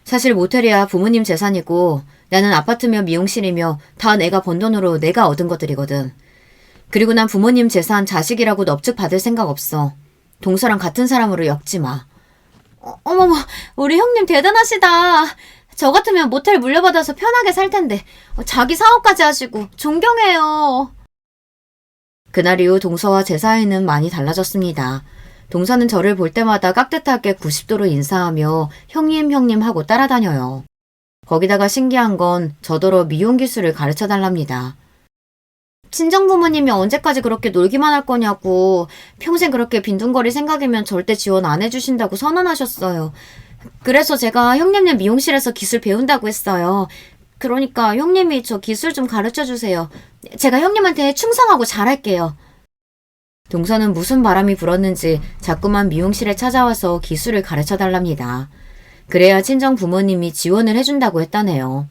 사실 모텔이야 부모님 재산이고 나는 아파트며 미용실이며 다 내가 번 돈으로 내가 얻은 것들이거든. 그리고 난 부모님 재산 자식이라고 넙죽 받을 생각 없어. 동서랑 같은 사람으로 엮지 마. 어머머, 우리 형님 대단하시다. 저 같으면 모텔 물려받아서 편하게 살 텐데 자기 사업까지 하시고 존경해요. 그날 이후 동서와 제 사이는 많이 달라졌습니다. 동서는 저를 볼 때마다 깍듯하게 90도로 인사하며 형님 하고 따라다녀요. 거기다가 신기한 건 저더러 미용 기술을 가르쳐달랍니다. 친정부모님이 언제까지 그렇게 놀기만 할 거냐고 평생 그렇게 빈둥거릴 생각이면 절대 지원 안 해주신다고 선언하셨어요. 그래서 제가 형님네 미용실에서 기술 배운다고 했어요. 그러니까 형님이 저 기술 좀 가르쳐주세요. 제가 형님한테 충성하고 잘할게요. 동서는 무슨 바람이 불었는지 자꾸만 미용실에 찾아와서 기술을 가르쳐달랍니다. 그래야 친정 부모님이 지원을 해준다고 했다네요.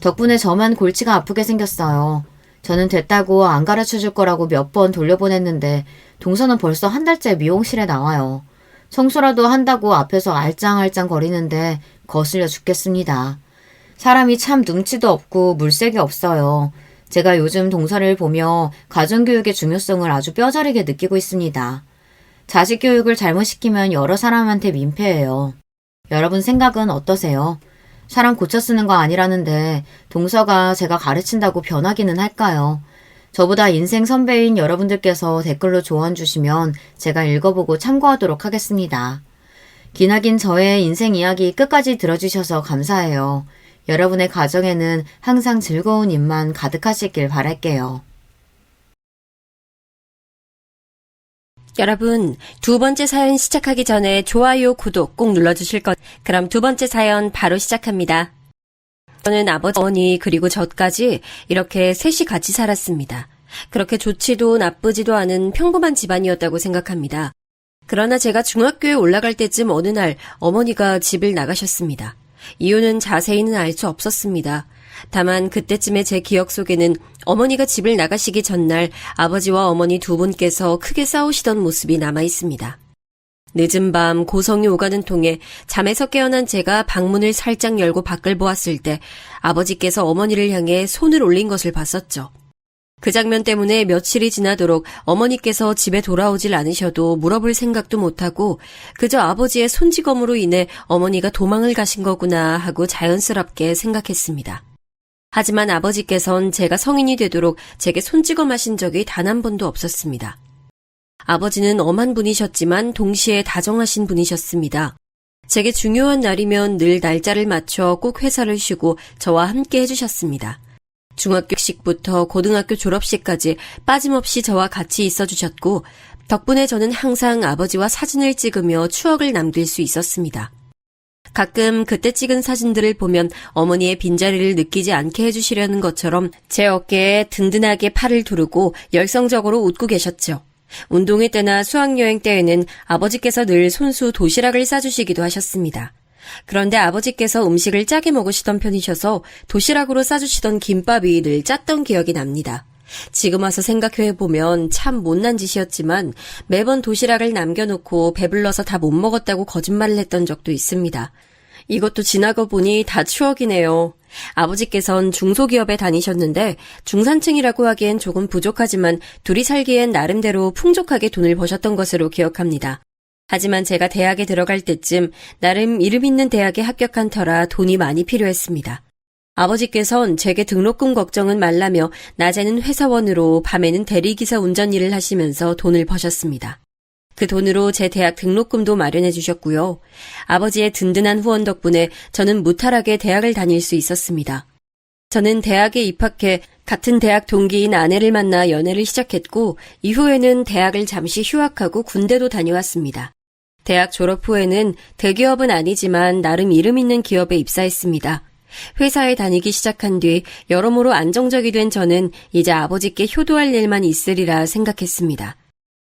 덕분에 저만 골치가 아프게 생겼어요. 저는 됐다고 안 가르쳐줄 거라고 몇 번 돌려보냈는데 동서는 벌써 한 달째 미용실에 나와요. 청소라도 한다고 앞에서 알짱알짱 거리는데 거슬려 죽겠습니다. 사람이 참 눈치도 없고 물색이 없어요. 제가 요즘 동서를 보며 가정교육의 중요성을 아주 뼈저리게 느끼고 있습니다. 자식 교육을 잘못 시키면 여러 사람한테 민폐예요. 여러분 생각은 어떠세요? 사람 고쳐 쓰는 거 아니라는데 동서가 제가 가르친다고 변하기는 할까요? 저보다 인생 선배인 여러분들께서 댓글로 조언 주시면 제가 읽어보고 참고하도록 하겠습니다. 기나긴 저의 인생 이야기 끝까지 들어주셔서 감사해요. 여러분의 가정에는 항상 즐거운 일만 가득하시길 바랄게요. 여러분, 두 번째 사연 시작하기 전에 좋아요, 구독 꼭 눌러주실 것. 그럼 두 번째 사연 바로 시작합니다. 저는 아버지, 어머니 그리고 저까지 이렇게 셋이 같이 살았습니다. 그렇게 좋지도 나쁘지도 않은 평범한 집안이었다고 생각합니다. 그러나 제가 중학교에 올라갈 때쯤 어느 날 어머니가 집을 나가셨습니다. 이유는 자세히는 알 수 없었습니다. 다만 그때쯤에 제 기억 속에는 어머니가 집을 나가시기 전날 아버지와 어머니 두 분께서 크게 싸우시던 모습이 남아 있습니다. 늦은 밤 고성이 오가는 통에 잠에서 깨어난 제가 방문을 살짝 열고 밖을 보았을 때 아버지께서 어머니를 향해 손을 올린 것을 봤었죠. 그 장면 때문에 며칠이 지나도록 어머니께서 집에 돌아오질 않으셔도 물어볼 생각도 못하고 그저 아버지의 손찌검으로 인해 어머니가 도망을 가신 거구나 하고 자연스럽게 생각했습니다. 하지만 아버지께선 제가 성인이 되도록 제게 손찌검하신 적이 단 한 번도 없었습니다. 아버지는 엄한 분이셨지만 동시에 다정하신 분이셨습니다. 제게 중요한 날이면 늘 날짜를 맞춰 꼭 회사를 쉬고 저와 함께 해주셨습니다. 중학교식부터 고등학교 졸업식까지 빠짐없이 저와 같이 있어주셨고 덕분에 저는 항상 아버지와 사진을 찍으며 추억을 남길 수 있었습니다. 가끔 그때 찍은 사진들을 보면 어머니의 빈자리를 느끼지 않게 해주시려는 것처럼 제 어깨에 든든하게 팔을 두르고 열성적으로 웃고 계셨죠. 운동회 때나 수학여행 때에는 아버지께서 늘 손수 도시락을 싸주시기도 하셨습니다. 그런데 아버지께서 음식을 짜게 먹으시던 편이셔서 도시락으로 싸주시던 김밥이 늘 짰던 기억이 납니다. 지금 와서 생각해보면 참 못난 짓이었지만 매번 도시락을 남겨놓고 배불러서 다 못 먹었다고 거짓말을 했던 적도 있습니다. 이것도 지나고 보니 다 추억이네요. 아버지께선 중소기업에 다니셨는데 중산층이라고 하기엔 조금 부족하지만 둘이 살기엔 나름대로 풍족하게 돈을 버셨던 것으로 기억합니다. 하지만 제가 대학에 들어갈 때쯤 나름 이름 있는 대학에 합격한 터라 돈이 많이 필요했습니다. 아버지께선 제게 등록금 걱정은 말라며 낮에는 회사원으로 밤에는 대리기사 운전 일을 하시면서 돈을 버셨습니다. 그 돈으로 제 대학 등록금도 마련해 주셨고요. 아버지의 든든한 후원 덕분에 저는 무탈하게 대학을 다닐 수 있었습니다. 저는 대학에 입학해 같은 대학 동기인 아내를 만나 연애를 시작했고 이후에는 대학을 잠시 휴학하고 군대도 다녀왔습니다. 대학 졸업 후에는 대기업은 아니지만 나름 이름 있는 기업에 입사했습니다. 회사에 다니기 시작한 뒤 여러모로 안정적이 된 저는 이제 아버지께 효도할 일만 있으리라 생각했습니다.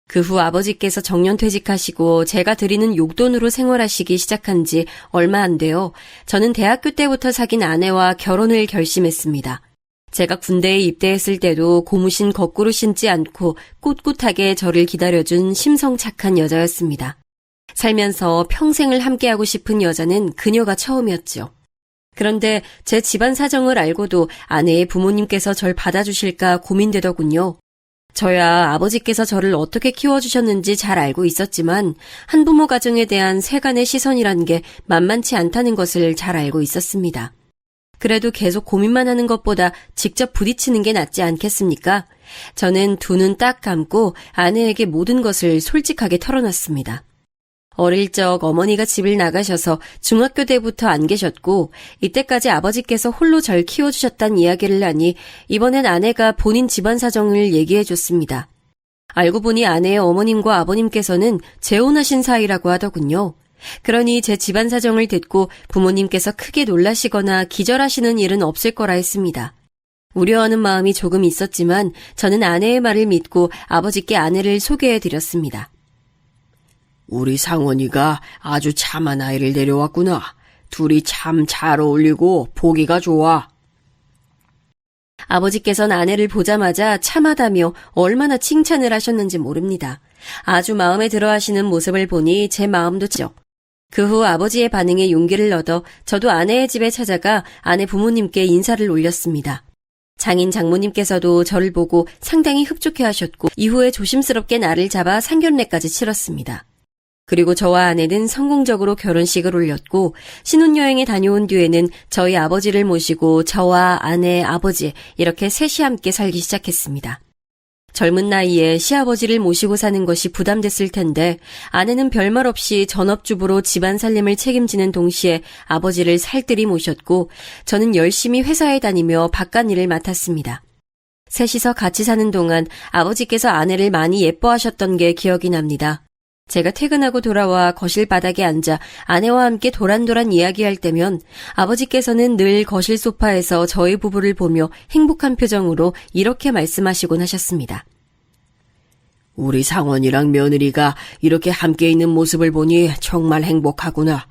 그 후 아버지께서 정년퇴직하시고 제가 드리는 용돈으로 생활하시기 시작한 지 얼마 안 돼요. 저는 대학교 때부터 사귄 아내와 결혼을 결심했습니다. 제가 군대에 입대했을 때도 고무신 거꾸로 신지 않고 꿋꿋하게 저를 기다려준 심성 착한 여자였습니다. 살면서 평생을 함께하고 싶은 여자는 그녀가 처음이었죠. 그런데 제 집안 사정을 알고도 아내의 부모님께서 절 받아주실까 고민되더군요. 저야 아버지께서 저를 어떻게 키워주셨는지 잘 알고 있었지만 한부모 가정에 대한 세간의 시선이란 게 만만치 않다는 것을 잘 알고 있었습니다. 그래도 계속 고민만 하는 것보다 직접 부딪히는 게 낫지 않겠습니까? 저는 두 눈 딱 감고 아내에게 모든 것을 솔직하게 털어놨습니다. 어릴 적 어머니가 집을 나가셔서 중학교 때부터 안 계셨고 이때까지 아버지께서 홀로 절 키워주셨단 이야기를 하니 이번엔 아내가 본인 집안 사정을 얘기해줬습니다. 알고 보니 아내의 어머님과 아버님께서는 재혼하신 사이라고 하더군요. 그러니 제 집안 사정을 듣고 부모님께서 크게 놀라시거나 기절하시는 일은 없을 거라 했습니다. 우려하는 마음이 조금 있었지만 저는 아내의 말을 믿고 아버지께 아내를 소개해드렸습니다. 우리 상원이가 아주 참한 아이를 데려왔구나. 둘이 참 잘 어울리고 보기가 좋아. 아버지께서는 아내를 보자마자 참하다며 얼마나 칭찬을 하셨는지 모릅니다. 아주 마음에 들어 하시는 모습을 보니 제 마음도 죠. 그 후 아버지의 반응에 용기를 얻어 저도 아내의 집에 찾아가 아내 부모님께 인사를 올렸습니다. 장인 장모님께서도 저를 보고 상당히 흡족해 하셨고 이후에 조심스럽게 날을 잡아 상견례까지 치렀습니다. 그리고 저와 아내는 성공적으로 결혼식을 올렸고 신혼여행에 다녀온 뒤에는 저희 아버지를 모시고 저와 아내, 아버지 이렇게 셋이 함께 살기 시작했습니다. 젊은 나이에 시아버지를 모시고 사는 것이 부담됐을 텐데 아내는 별말 없이 전업주부로 집안 살림을 책임지는 동시에 아버지를 살뜰히 모셨고 저는 열심히 회사에 다니며 바깥일을 맡았습니다. 셋이서 같이 사는 동안 아버지께서 아내를 많이 예뻐하셨던 게 기억이 납니다. 제가 퇴근하고 돌아와 거실 바닥에 앉아 아내와 함께 도란도란 이야기할 때면 아버지께서는 늘 거실 소파에서 저희 부부를 보며 행복한 표정으로 이렇게 말씀하시곤 하셨습니다. 우리 상원이랑 며느리가 이렇게 함께 있는 모습을 보니 정말 행복하구나.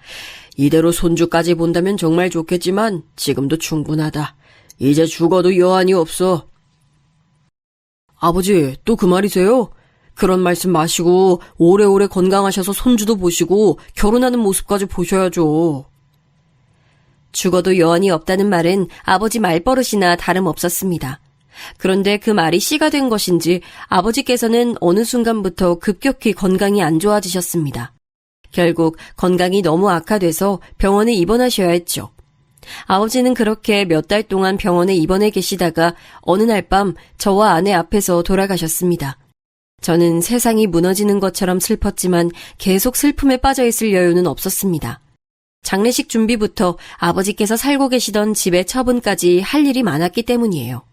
이대로 손주까지 본다면 정말 좋겠지만 지금도 충분하다. 이제 죽어도 여한이 없어. 아버지, 또 그 말이세요? 그런 말씀 마시고 오래오래 건강하셔서 손주도 보시고 결혼하는 모습까지 보셔야죠. 죽어도 여한이 없다는 말은 아버지 말버릇이나 다름없었습니다. 그런데 그 말이 씨가 된 것인지 아버지께서는 어느 순간부터 급격히 건강이 안 좋아지셨습니다. 결국 건강이 너무 악화돼서 병원에 입원하셔야 했죠. 아버지는 그렇게 몇 달 동안 병원에 입원해 계시다가 어느 날 밤 저와 아내 앞에서 돌아가셨습니다. 저는 세상이 무너지는 것처럼 슬펐지만 계속 슬픔에 빠져 있을 여유는 없었습니다. 장례식 준비부터 아버지께서 살고 계시던 집의 처분까지 할 일이 많았기 때문이에요.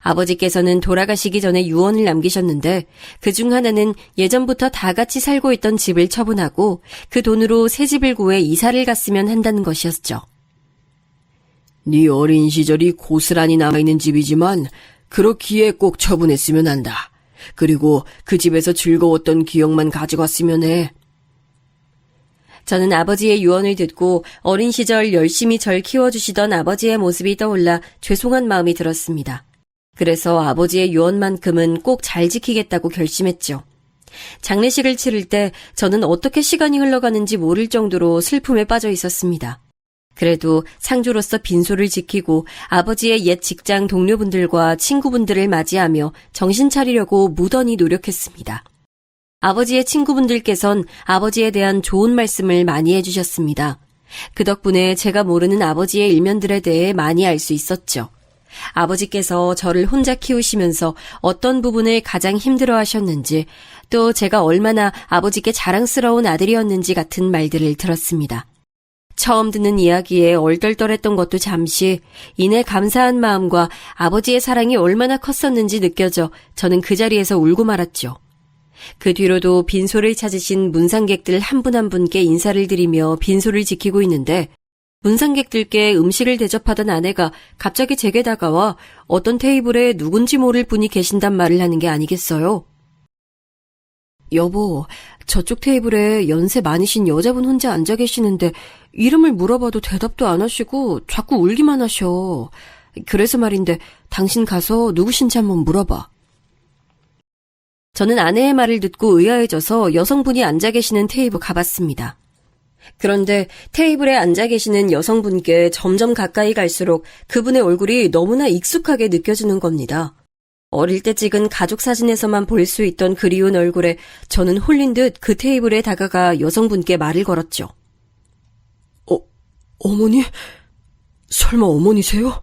아버지께서는 돌아가시기 전에 유언을 남기셨는데 그중 하나는 예전부터 다 같이 살고 있던 집을 처분하고 그 돈으로 새 집을 구해 이사를 갔으면 한다는 것이었죠. 네 어린 시절이 고스란히 남아있는 집이지만 그렇기에 꼭 처분했으면 한다. 그리고 그 집에서 즐거웠던 기억만 가져갔으면 해. 저는 아버지의 유언을 듣고 어린 시절 열심히 절 키워주시던 아버지의 모습이 떠올라 죄송한 마음이 들었습니다. 그래서 아버지의 유언만큼은 꼭 잘 지키겠다고 결심했죠. 장례식을 치를 때 저는 어떻게 시간이 흘러가는지 모를 정도로 슬픔에 빠져 있었습니다. 그래도 상조로서 빈소를 지키고 아버지의 옛 직장 동료분들과 친구분들을 맞이하며 정신 차리려고 무던히 노력했습니다. 아버지의 친구분들께선 아버지에 대한 좋은 말씀을 많이 해주셨습니다. 그 덕분에 제가 모르는 아버지의 일면들에 대해 많이 알 수 있었죠. 아버지께서 저를 혼자 키우시면서 어떤 부분을 가장 힘들어 하셨는지, 또 제가 얼마나 아버지께 자랑스러운 아들이었는지 같은 말들을 들었습니다. 처음 듣는 이야기에 얼떨떨했던 것도 잠시, 이내 감사한 마음과 아버지의 사랑이 얼마나 컸었는지 느껴져 저는 그 자리에서 울고 말았죠. 그 뒤로도 빈소를 찾으신 문상객들 한 분 한 분께 인사를 드리며 빈소를 지키고 있는데, 문상객들께 음식을 대접하던 아내가 갑자기 제게 다가와 어떤 테이블에 누군지 모를 분이 계신단 말을 하는 게 아니겠어요? 여보, 저쪽 테이블에 연세 많으신 여자분 혼자 앉아 계시는데 이름을 물어봐도 대답도 안 하시고 자꾸 울기만 하셔. 그래서 말인데 당신 가서 누구신지 한번 물어봐. 저는 아내의 말을 듣고 의아해져서 여성분이 앉아 계시는 테이블 가봤습니다. 그런데 테이블에 앉아 계시는 여성분께 점점 가까이 갈수록 그분의 얼굴이 너무나 익숙하게 느껴지는 겁니다. 어릴 때 찍은 가족 사진에서만 볼 수 있던 그리운 얼굴에 저는 홀린 듯 그 테이블에 다가가 여성분께 말을 걸었죠. 어머니? 설마 어머니세요?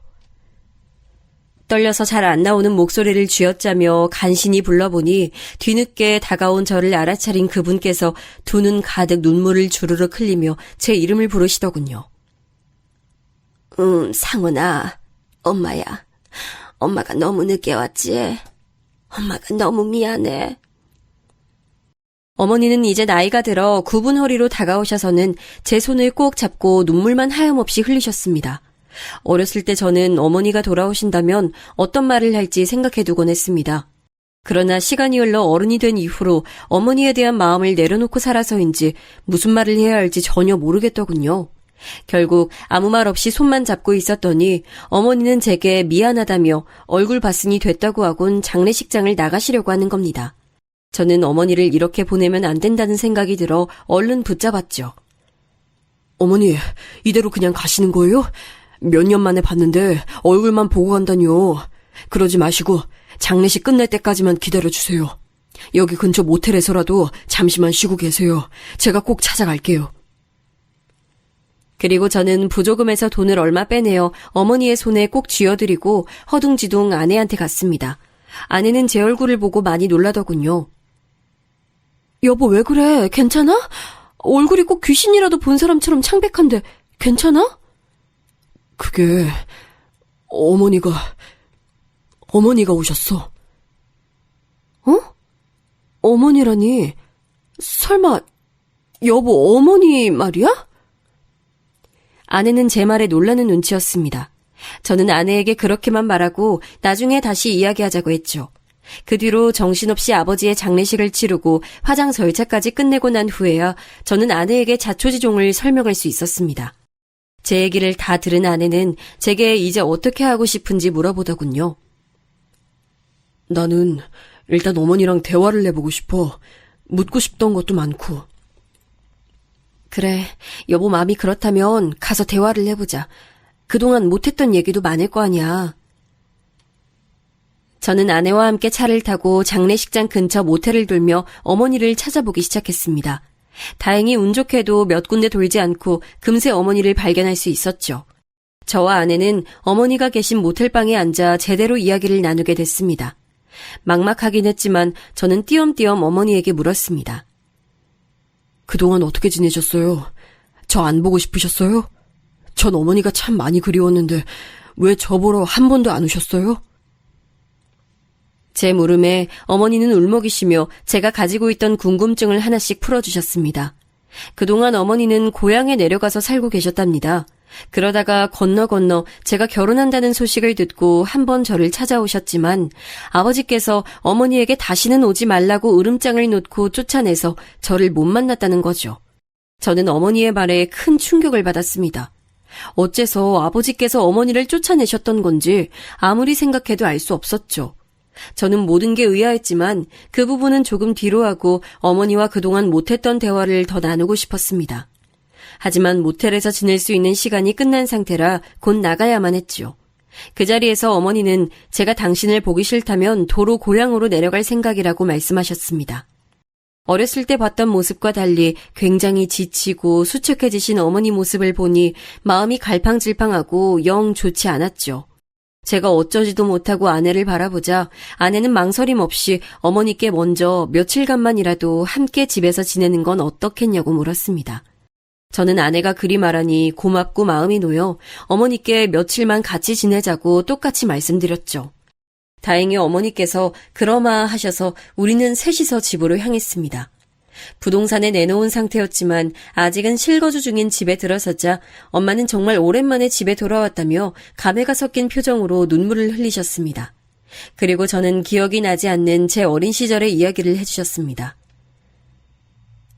떨려서 잘 안 나오는 목소리를 쥐어짜며 간신히 불러보니 뒤늦게 다가온 저를 알아차린 그분께서 두 눈 가득 눈물을 주르륵 흘리며 제 이름을 부르시더군요. 상훈아, 엄마야. 엄마가 너무 늦게 왔지? 엄마가 너무 미안해. 어머니는 이제 나이가 들어 굽은 허리로 다가오셔서는 제 손을 꼭 잡고 눈물만 하염없이 흘리셨습니다. 어렸을 때 저는 어머니가 돌아오신다면 어떤 말을 할지 생각해두곤 했습니다. 그러나 시간이 흘러 어른이 된 이후로 어머니에 대한 마음을 내려놓고 살아서인지 무슨 말을 해야 할지 전혀 모르겠더군요. 결국 아무 말 없이 손만 잡고 있었더니 어머니는 제게 미안하다며 얼굴 봤으니 됐다고 하곤 장례식장을 나가시려고 하는 겁니다. 저는 어머니를 이렇게 보내면 안 된다는 생각이 들어 얼른 붙잡았죠. 어머니, 이대로 그냥 가시는 거예요? 몇 년 만에 봤는데 얼굴만 보고 간다니요. 그러지 마시고 장례식 끝날 때까지만 기다려주세요. 여기 근처 모텔에서라도 잠시만 쉬고 계세요. 제가 꼭 찾아갈게요. 그리고 저는 부조금에서 돈을 얼마 빼내어 어머니의 손에 꼭 쥐어드리고 허둥지둥 아내한테 갔습니다. 아내는 제 얼굴을 보고 많이 놀라더군요. 여보, 왜 그래? 괜찮아? 얼굴이 꼭 귀신이라도 본 사람처럼 창백한데 괜찮아? 그게 어머니가 오셨어. 어? 어머니라니? 설마 여보 어머니 말이야? 아내는 제 말에 놀라는 눈치였습니다. 저는 아내에게 그렇게만 말하고 나중에 다시 이야기하자고 했죠. 그 뒤로 정신없이 아버지의 장례식을 치르고 화장 절차까지 끝내고 난 후에야 저는 아내에게 자초지종을 설명할 수 있었습니다. 제 얘기를 다 들은 아내는 제게 이제 어떻게 하고 싶은지 물어보더군요. 나는 일단 어머니랑 대화를 해보고 싶어. 묻고 싶던 것도 많고. 그래, 여보 마음이 그렇다면 가서 대화를 해보자. 그동안 못했던 얘기도 많을 거 아니야. 저는 아내와 함께 차를 타고 장례식장 근처 모텔을 돌며 어머니를 찾아보기 시작했습니다. 다행히 운 좋게도 몇 군데 돌지 않고 금세 어머니를 발견할 수 있었죠. 저와 아내는 어머니가 계신 모텔방에 앉아 제대로 이야기를 나누게 됐습니다. 막막하긴 했지만 저는 띄엄띄엄 어머니에게 물었습니다. 그동안 어떻게 지내셨어요? 저 안 보고 싶으셨어요? 전 어머니가 참 많이 그리웠는데 왜 저 보러 한 번도 안 오셨어요? 제 물음에 어머니는 울먹이시며 제가 가지고 있던 궁금증을 하나씩 풀어주셨습니다. 그동안 어머니는 고향에 내려가서 살고 계셨답니다. 그러다가 건너 제가 결혼한다는 소식을 듣고 한 번 저를 찾아오셨지만 아버지께서 어머니에게 다시는 오지 말라고 으름장을 놓고 쫓아내서 저를 못 만났다는 거죠. 저는 어머니의 말에 큰 충격을 받았습니다. 어째서 아버지께서 어머니를 쫓아내셨던 건지 아무리 생각해도 알 수 없었죠. 저는 모든 게 의아했지만 그 부분은 조금 뒤로 하고 어머니와 그동안 못했던 대화를 더 나누고 싶었습니다. 하지만 모텔에서 지낼 수 있는 시간이 끝난 상태라 곧 나가야만 했죠. 그 자리에서 어머니는 제가 당신을 보기 싫다면 도로 고향으로 내려갈 생각이라고 말씀하셨습니다. 어렸을 때 봤던 모습과 달리 굉장히 지치고 수척해지신 어머니 모습을 보니 마음이 갈팡질팡하고 영 좋지 않았죠. 제가 어쩌지도 못하고 아내를 바라보자 아내는 망설임 없이 어머니께 먼저 며칠간만이라도 함께 집에서 지내는 건 어떻겠냐고 물었습니다. 저는 아내가 그리 말하니 고맙고 마음이 놓여 어머니께 며칠만 같이 지내자고 똑같이 말씀드렸죠. 다행히 어머니께서 그러마 하셔서 우리는 셋이서 집으로 향했습니다. 부동산에 내놓은 상태였지만 아직은 실거주 중인 집에 들어서자 엄마는 정말 오랜만에 집에 돌아왔다며 감회가 섞인 표정으로 눈물을 흘리셨습니다. 그리고 저는 기억이 나지 않는 제 어린 시절의 이야기를 해주셨습니다.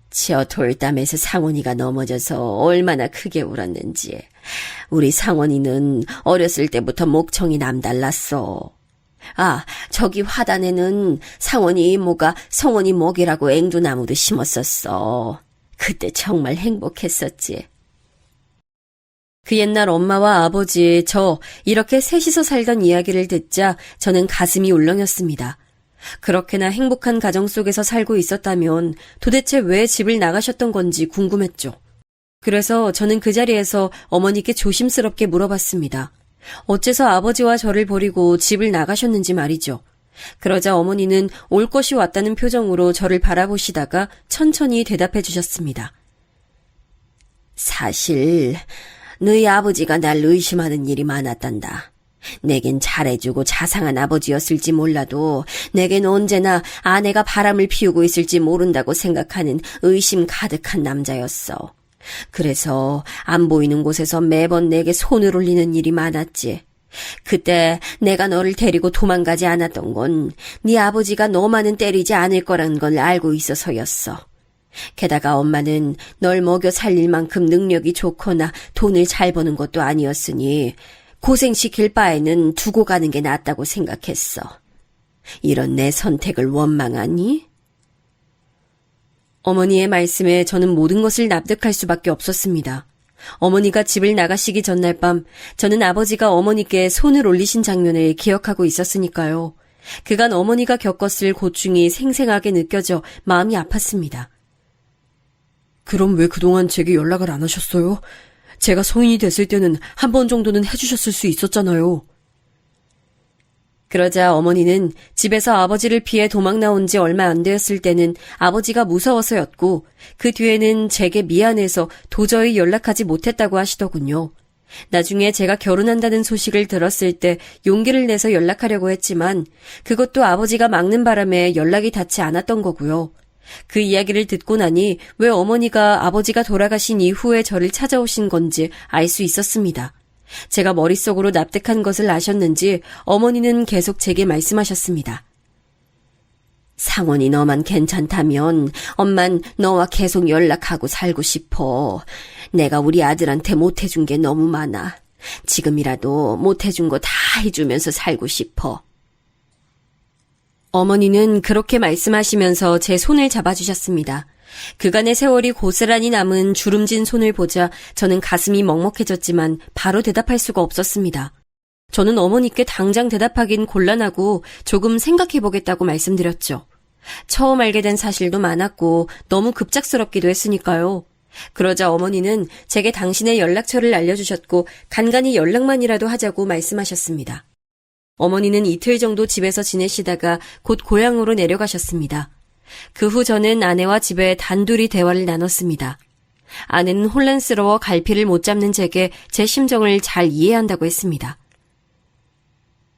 저 돌담에서 상원이가 넘어져서 얼마나 크게 울었는지. 우리 상원이는 어렸을 때부터 목청이 남달랐어. 아, 저기 화단에는 상원이 이모가 성원이 먹이라고 앵두나무도 심었었어. 그때 정말 행복했었지. 그 옛날 엄마와 아버지, 저 이렇게 셋이서 살던 이야기를 듣자 저는 가슴이 울렁였습니다. 그렇게나 행복한 가정 속에서 살고 있었다면 도대체 왜 집을 나가셨던 건지 궁금했죠. 그래서 저는 그 자리에서 어머니께 조심스럽게 물어봤습니다. 어째서 아버지와 저를 버리고 집을 나가셨는지 말이죠. 그러자 어머니는 올 것이 왔다는 표정으로 저를 바라보시다가 천천히 대답해 주셨습니다. 사실 너희 아버지가 날 의심하는 일이 많았단다. 내겐 잘해주고 자상한 아버지였을지 몰라도 내겐 언제나 아내가 바람을 피우고 있을지 모른다고 생각하는 의심 가득한 남자였어. 그래서 안 보이는 곳에서 매번 내게 손을 올리는 일이 많았지. 그때 내가 너를 데리고 도망가지 않았던 건 네 아버지가 너만은 때리지 않을 거라는 걸 알고 있어서였어. 게다가 엄마는 널 먹여 살릴 만큼 능력이 좋거나 돈을 잘 버는 것도 아니었으니 고생시킬 바에는 두고 가는 게 낫다고 생각했어. 이런 내 선택을 원망하니? 어머니의 말씀에 저는 모든 것을 납득할 수밖에 없었습니다. 어머니가 집을 나가시기 전날 밤 저는 아버지가 어머니께 손을 올리신 장면을 기억하고 있었으니까요. 그간 어머니가 겪었을 고충이 생생하게 느껴져 마음이 아팠습니다. 그럼 왜 그동안 제게 연락을 안 하셨어요? 제가 성인이 됐을 때는 한 번 정도는 해주셨을 수 있었잖아요. 그러자 어머니는 집에서 아버지를 피해 도망 나온 지 얼마 안 되었을 때는 아버지가 무서워서였고 그 뒤에는 제게 미안해서 도저히 연락하지 못했다고 하시더군요. 나중에 제가 결혼한다는 소식을 들었을 때 용기를 내서 연락하려고 했지만 그것도 아버지가 막는 바람에 연락이 닿지 않았던 거고요. 그 이야기를 듣고 나니 왜 어머니가 아버지가 돌아가신 이후에 저를 찾아오신 건지 알 수 있었습니다. 제가 머릿속으로 납득한 것을 아셨는지 어머니는 계속 제게 말씀하셨습니다. 상원이 너만 괜찮다면 엄만 너와 계속 연락하고 살고 싶어. 내가 우리 아들한테 못해준 게 너무 많아. 지금이라도 못해준 거 다 해주면서 살고 싶어. 어머니는 그렇게 말씀하시면서 제 손을 잡아주셨습니다. 그간의 세월이 고스란히 남은 주름진 손을 보자 저는 가슴이 먹먹해졌지만 바로 대답할 수가 없었습니다. 저는 어머니께 당장 대답하긴 곤란하고 조금 생각해보겠다고 말씀드렸죠. 처음 알게 된 사실도 많았고 너무 급작스럽기도 했으니까요. 그러자 어머니는 제게 당신의 연락처를 알려주셨고 간간히 연락만이라도 하자고 말씀하셨습니다. 어머니는 이틀 정도 집에서 지내시다가 곧 고향으로 내려가셨습니다. 그 후 저는 아내와 집에 단둘이 대화를 나눴습니다. 아내는 혼란스러워 갈피를 못 잡는 제게 제 심정을 잘 이해한다고 했습니다.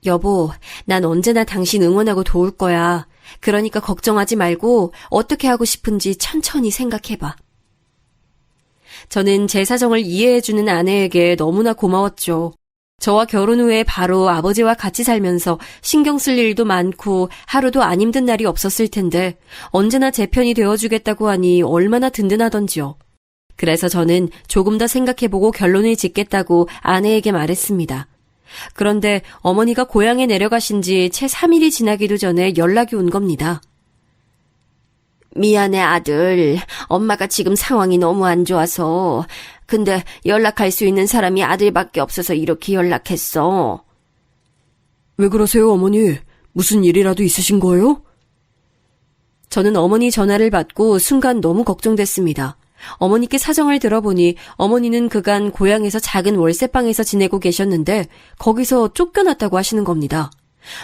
여보, 난 언제나 당신 응원하고 도울 거야. 그러니까 걱정하지 말고 어떻게 하고 싶은지 천천히 생각해봐. 저는 제 사정을 이해해주는 아내에게 너무나 고마웠죠. 저와 결혼 후에 바로 아버지와 같이 살면서 신경 쓸 일도 많고 하루도 안 힘든 날이 없었을 텐데 언제나 제 편이 되어주겠다고 하니 얼마나 든든하던지요. 그래서 저는 조금 더 생각해보고 결론을 짓겠다고 아내에게 말했습니다. 그런데 어머니가 고향에 내려가신 지 채 3일이 지나기도 전에 연락이 온 겁니다. 미안해, 아들. 엄마가 지금 상황이 너무 안 좋아서. 근데 연락할 수 있는 사람이 아들밖에 없어서 이렇게 연락했어. 왜 그러세요, 어머니? 무슨 일이라도 있으신 거예요? 저는 어머니 전화를 받고 순간 너무 걱정됐습니다. 어머니께 사정을 들어보니 어머니는 그간 고향에서 작은 월세방에서 지내고 계셨는데 거기서 쫓겨났다고 하시는 겁니다.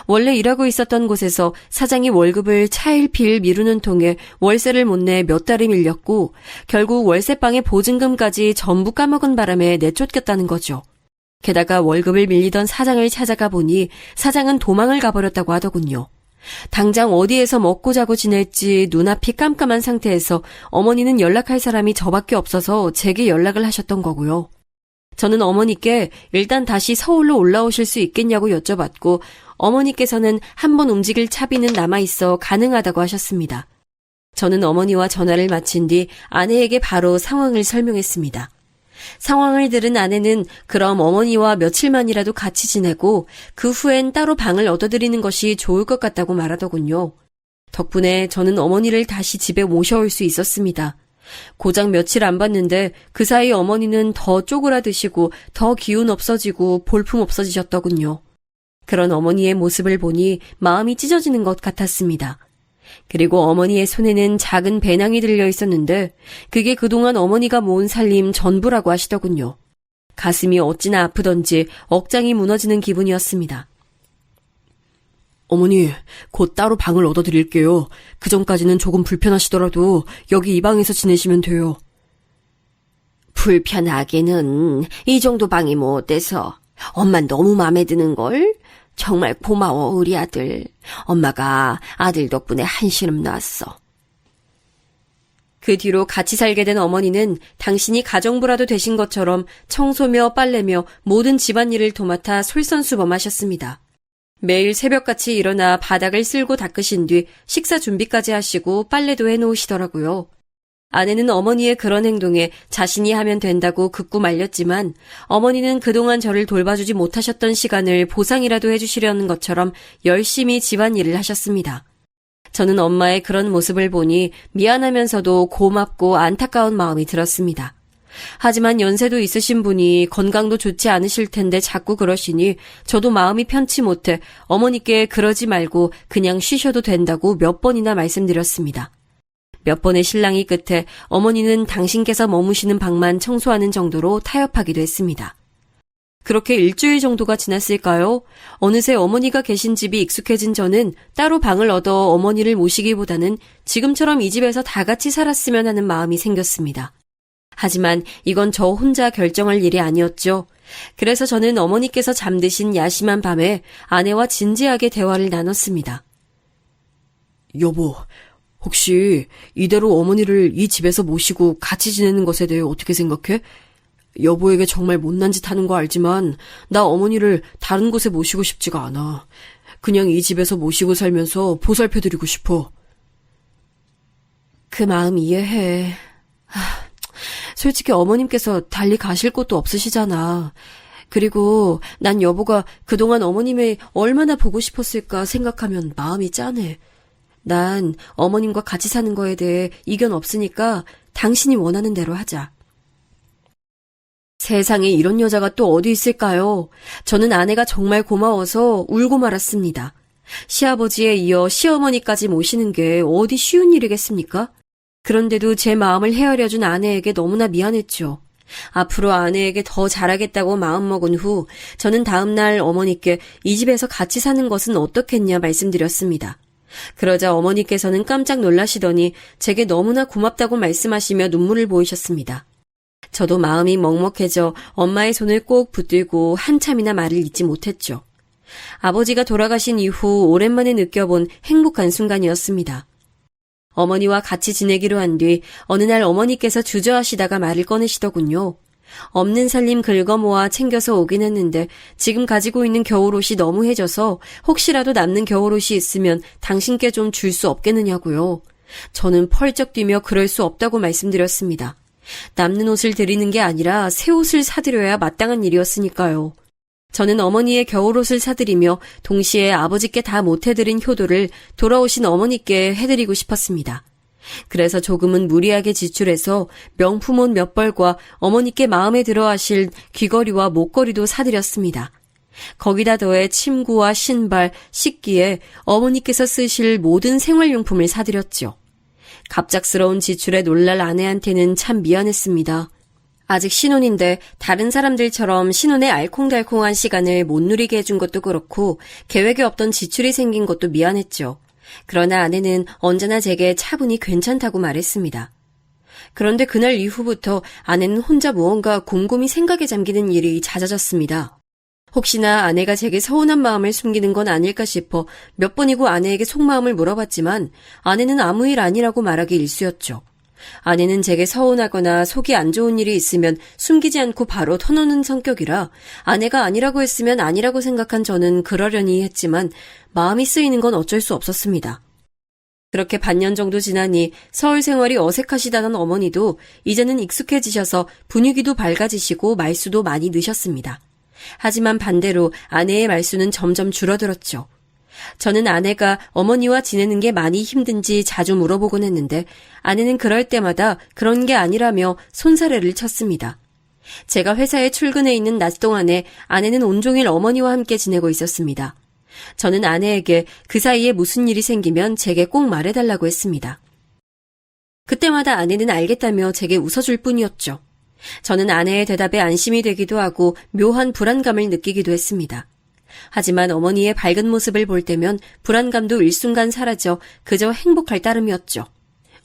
원래 일하고 있었던 곳에서 사장이 월급을 차일피일 미루는 통에 월세를 못 내 몇 달이 밀렸고 결국 월세방의 보증금까지 전부 까먹은 바람에 내쫓겼다는 거죠. 게다가 월급을 밀리던 사장을 찾아가 보니 사장은 도망을 가버렸다고 하더군요. 당장 어디에서 먹고 자고 지낼지 눈앞이 깜깜한 상태에서 어머니는 연락할 사람이 저밖에 없어서 제게 연락을 하셨던 거고요. 저는 어머니께 일단 다시 서울로 올라오실 수 있겠냐고 여쭤봤고 어머니께서는 한번 움직일 차비는 남아있어 가능하다고 하셨습니다. 저는 어머니와 전화를 마친 뒤 아내에게 바로 상황을 설명했습니다. 상황을 들은 아내는 그럼 어머니와 며칠만이라도 같이 지내고 그 후엔 따로 방을 얻어드리는 것이 좋을 것 같다고 말하더군요. 덕분에 저는 어머니를 다시 집에 모셔올 수 있었습니다. 고작 며칠 안 봤는데 그 사이 어머니는 더 쪼그라드시고 더 기운 없어지고 볼품 없어지셨더군요. 그런 어머니의 모습을 보니 마음이 찢어지는 것 같았습니다. 그리고 어머니의 손에는 작은 배낭이 들려 있었는데 그게 그동안 어머니가 모은 살림 전부라고 하시더군요. 가슴이 어찌나 아프던지 억장이 무너지는 기분이었습니다. 어머니, 곧 따로 방을 얻어드릴게요. 그 전까지는 조금 불편하시더라도 여기 이 방에서 지내시면 돼요. 불편하게는 이 정도 방이 뭐 어때서? 엄마 너무 마음에 드는걸? 정말 고마워, 우리 아들. 엄마가 아들 덕분에 한시름 놨어. 그 뒤로 같이 살게 된 어머니는 당신이 가정부라도 되신 것처럼 청소며 빨래며 모든 집안일을 도맡아 솔선수범하셨습니다. 매일 새벽같이 일어나 바닥을 쓸고 닦으신 뒤 식사 준비까지 하시고 빨래도 해놓으시더라고요. 아내는 어머니의 그런 행동에 자신이 하면 된다고 극구 말렸지만 어머니는 그동안 저를 돌봐주지 못하셨던 시간을 보상이라도 해주시려는 것처럼 열심히 집안일을 하셨습니다. 저는 엄마의 그런 모습을 보니 미안하면서도 고맙고 안타까운 마음이 들었습니다. 하지만 연세도 있으신 분이 건강도 좋지 않으실 텐데 자꾸 그러시니 저도 마음이 편치 못해 어머니께 그러지 말고 그냥 쉬셔도 된다고 몇 번이나 말씀드렸습니다. 몇 번의 실랑이 끝에 어머니는 당신께서 머무시는 방만 청소하는 정도로 타협하기도 했습니다. 그렇게 일주일 정도가 지났을까요? 어느새 어머니가 계신 집이 익숙해진 저는 따로 방을 얻어 어머니를 모시기보다는 지금처럼 이 집에서 다 같이 살았으면 하는 마음이 생겼습니다. 하지만 이건 저 혼자 결정할 일이 아니었죠. 그래서 저는 어머니께서 잠드신 야심한 밤에 아내와 진지하게 대화를 나눴습니다. 여보, 혹시 이대로 어머니를 이 집에서 모시고 같이 지내는 것에 대해 어떻게 생각해? 여보에게 정말 못난 짓 하는 거 알지만 나 어머니를 다른 곳에 모시고 싶지가 않아. 그냥 이 집에서 모시고 살면서 보살펴드리고 싶어. 그 마음 이해해. 솔직히 어머님께서 달리 가실 곳도 없으시잖아. 그리고 난 여보가 그동안 어머님이 얼마나 보고 싶었을까 생각하면 마음이 짠해. 난 어머님과 같이 사는 거에 대해 이견 없으니까 당신이 원하는 대로 하자. 세상에 이런 여자가 또 어디 있을까요? 저는 아내가 정말 고마워서 울고 말았습니다. 시아버지에 이어 시어머니까지 모시는 게 어디 쉬운 일이겠습니까? 그런데도 제 마음을 헤아려준 아내에게 너무나 미안했죠. 앞으로 아내에게 더 잘하겠다고 마음먹은 후 저는 다음날 어머니께 이 집에서 같이 사는 것은 어떻겠냐 말씀드렸습니다. 그러자 어머니께서는 깜짝 놀라시더니 제게 너무나 고맙다고 말씀하시며 눈물을 보이셨습니다. 저도 마음이 먹먹해져 엄마의 손을 꼭 붙들고 한참이나 말을 잇지 못했죠. 아버지가 돌아가신 이후 오랜만에 느껴본 행복한 순간이었습니다. 어머니와 같이 지내기로 한 뒤 어느 날 어머니께서 주저하시다가 말을 꺼내시더군요. 없는 살림 긁어모아 챙겨서 오긴 했는데 지금 가지고 있는 겨울옷이 너무 해져서 혹시라도 남는 겨울옷이 있으면 당신께 좀 줄 수 없겠느냐고요. 저는 펄쩍 뛰며 그럴 수 없다고 말씀드렸습니다. 남는 옷을 드리는 게 아니라 새 옷을 사드려야 마땅한 일이었으니까요. 저는 어머니의 겨울옷을 사드리며 동시에 아버지께 다 못해드린 효도를 돌아오신 어머니께 해드리고 싶었습니다. 그래서 조금은 무리하게 지출해서 명품옷 몇 벌과 어머니께 마음에 들어 하실 귀걸이와 목걸이도 사드렸습니다. 거기다 더해 침구와 신발, 식기에 어머니께서 쓰실 모든 생활용품을 사드렸죠. 갑작스러운 지출에 놀랄 아내한테는 참 미안했습니다. 아직 신혼인데 다른 사람들처럼 신혼의 알콩달콩한 시간을 못 누리게 해준 것도 그렇고 계획에 없던 지출이 생긴 것도 미안했죠. 그러나 아내는 언제나 제게 차분히 괜찮다고 말했습니다. 그런데 그날 이후부터 아내는 혼자 무언가 곰곰이 생각에 잠기는 일이 잦아졌습니다. 혹시나 아내가 제게 서운한 마음을 숨기는 건 아닐까 싶어 몇 번이고 아내에게 속마음을 물어봤지만 아내는 아무 일 아니라고 말하기 일쑤였죠. 아내는 제게 서운하거나 속이 안 좋은 일이 있으면 숨기지 않고 바로 터놓는 성격이라 아내가 아니라고 했으면 아니라고 생각한 저는 그러려니 했지만 마음이 쓰이는 건 어쩔 수 없었습니다. 그렇게 반년 정도 지나니 서울 생활이 어색하시다던 어머니도 이제는 익숙해지셔서 분위기도 밝아지시고 말수도 많이 느셨습니다. 하지만 반대로 아내의 말수는 점점 줄어들었죠. 저는 아내가 어머니와 지내는 게 많이 힘든지 자주 물어보곤 했는데 아내는 그럴 때마다 그런 게 아니라며 손사래를 쳤습니다. 제가 회사에 출근해 있는 낮 동안에 아내는 온종일 어머니와 함께 지내고 있었습니다. 저는 아내에게 그 사이에 무슨 일이 생기면 제게 꼭 말해달라고 했습니다. 그때마다 아내는 알겠다며 제게 웃어줄 뿐이었죠. 저는 아내의 대답에 안심이 되기도 하고 묘한 불안감을 느끼기도 했습니다. 하지만 어머니의 밝은 모습을 볼 때면 불안감도 일순간 사라져 그저 행복할 따름이었죠.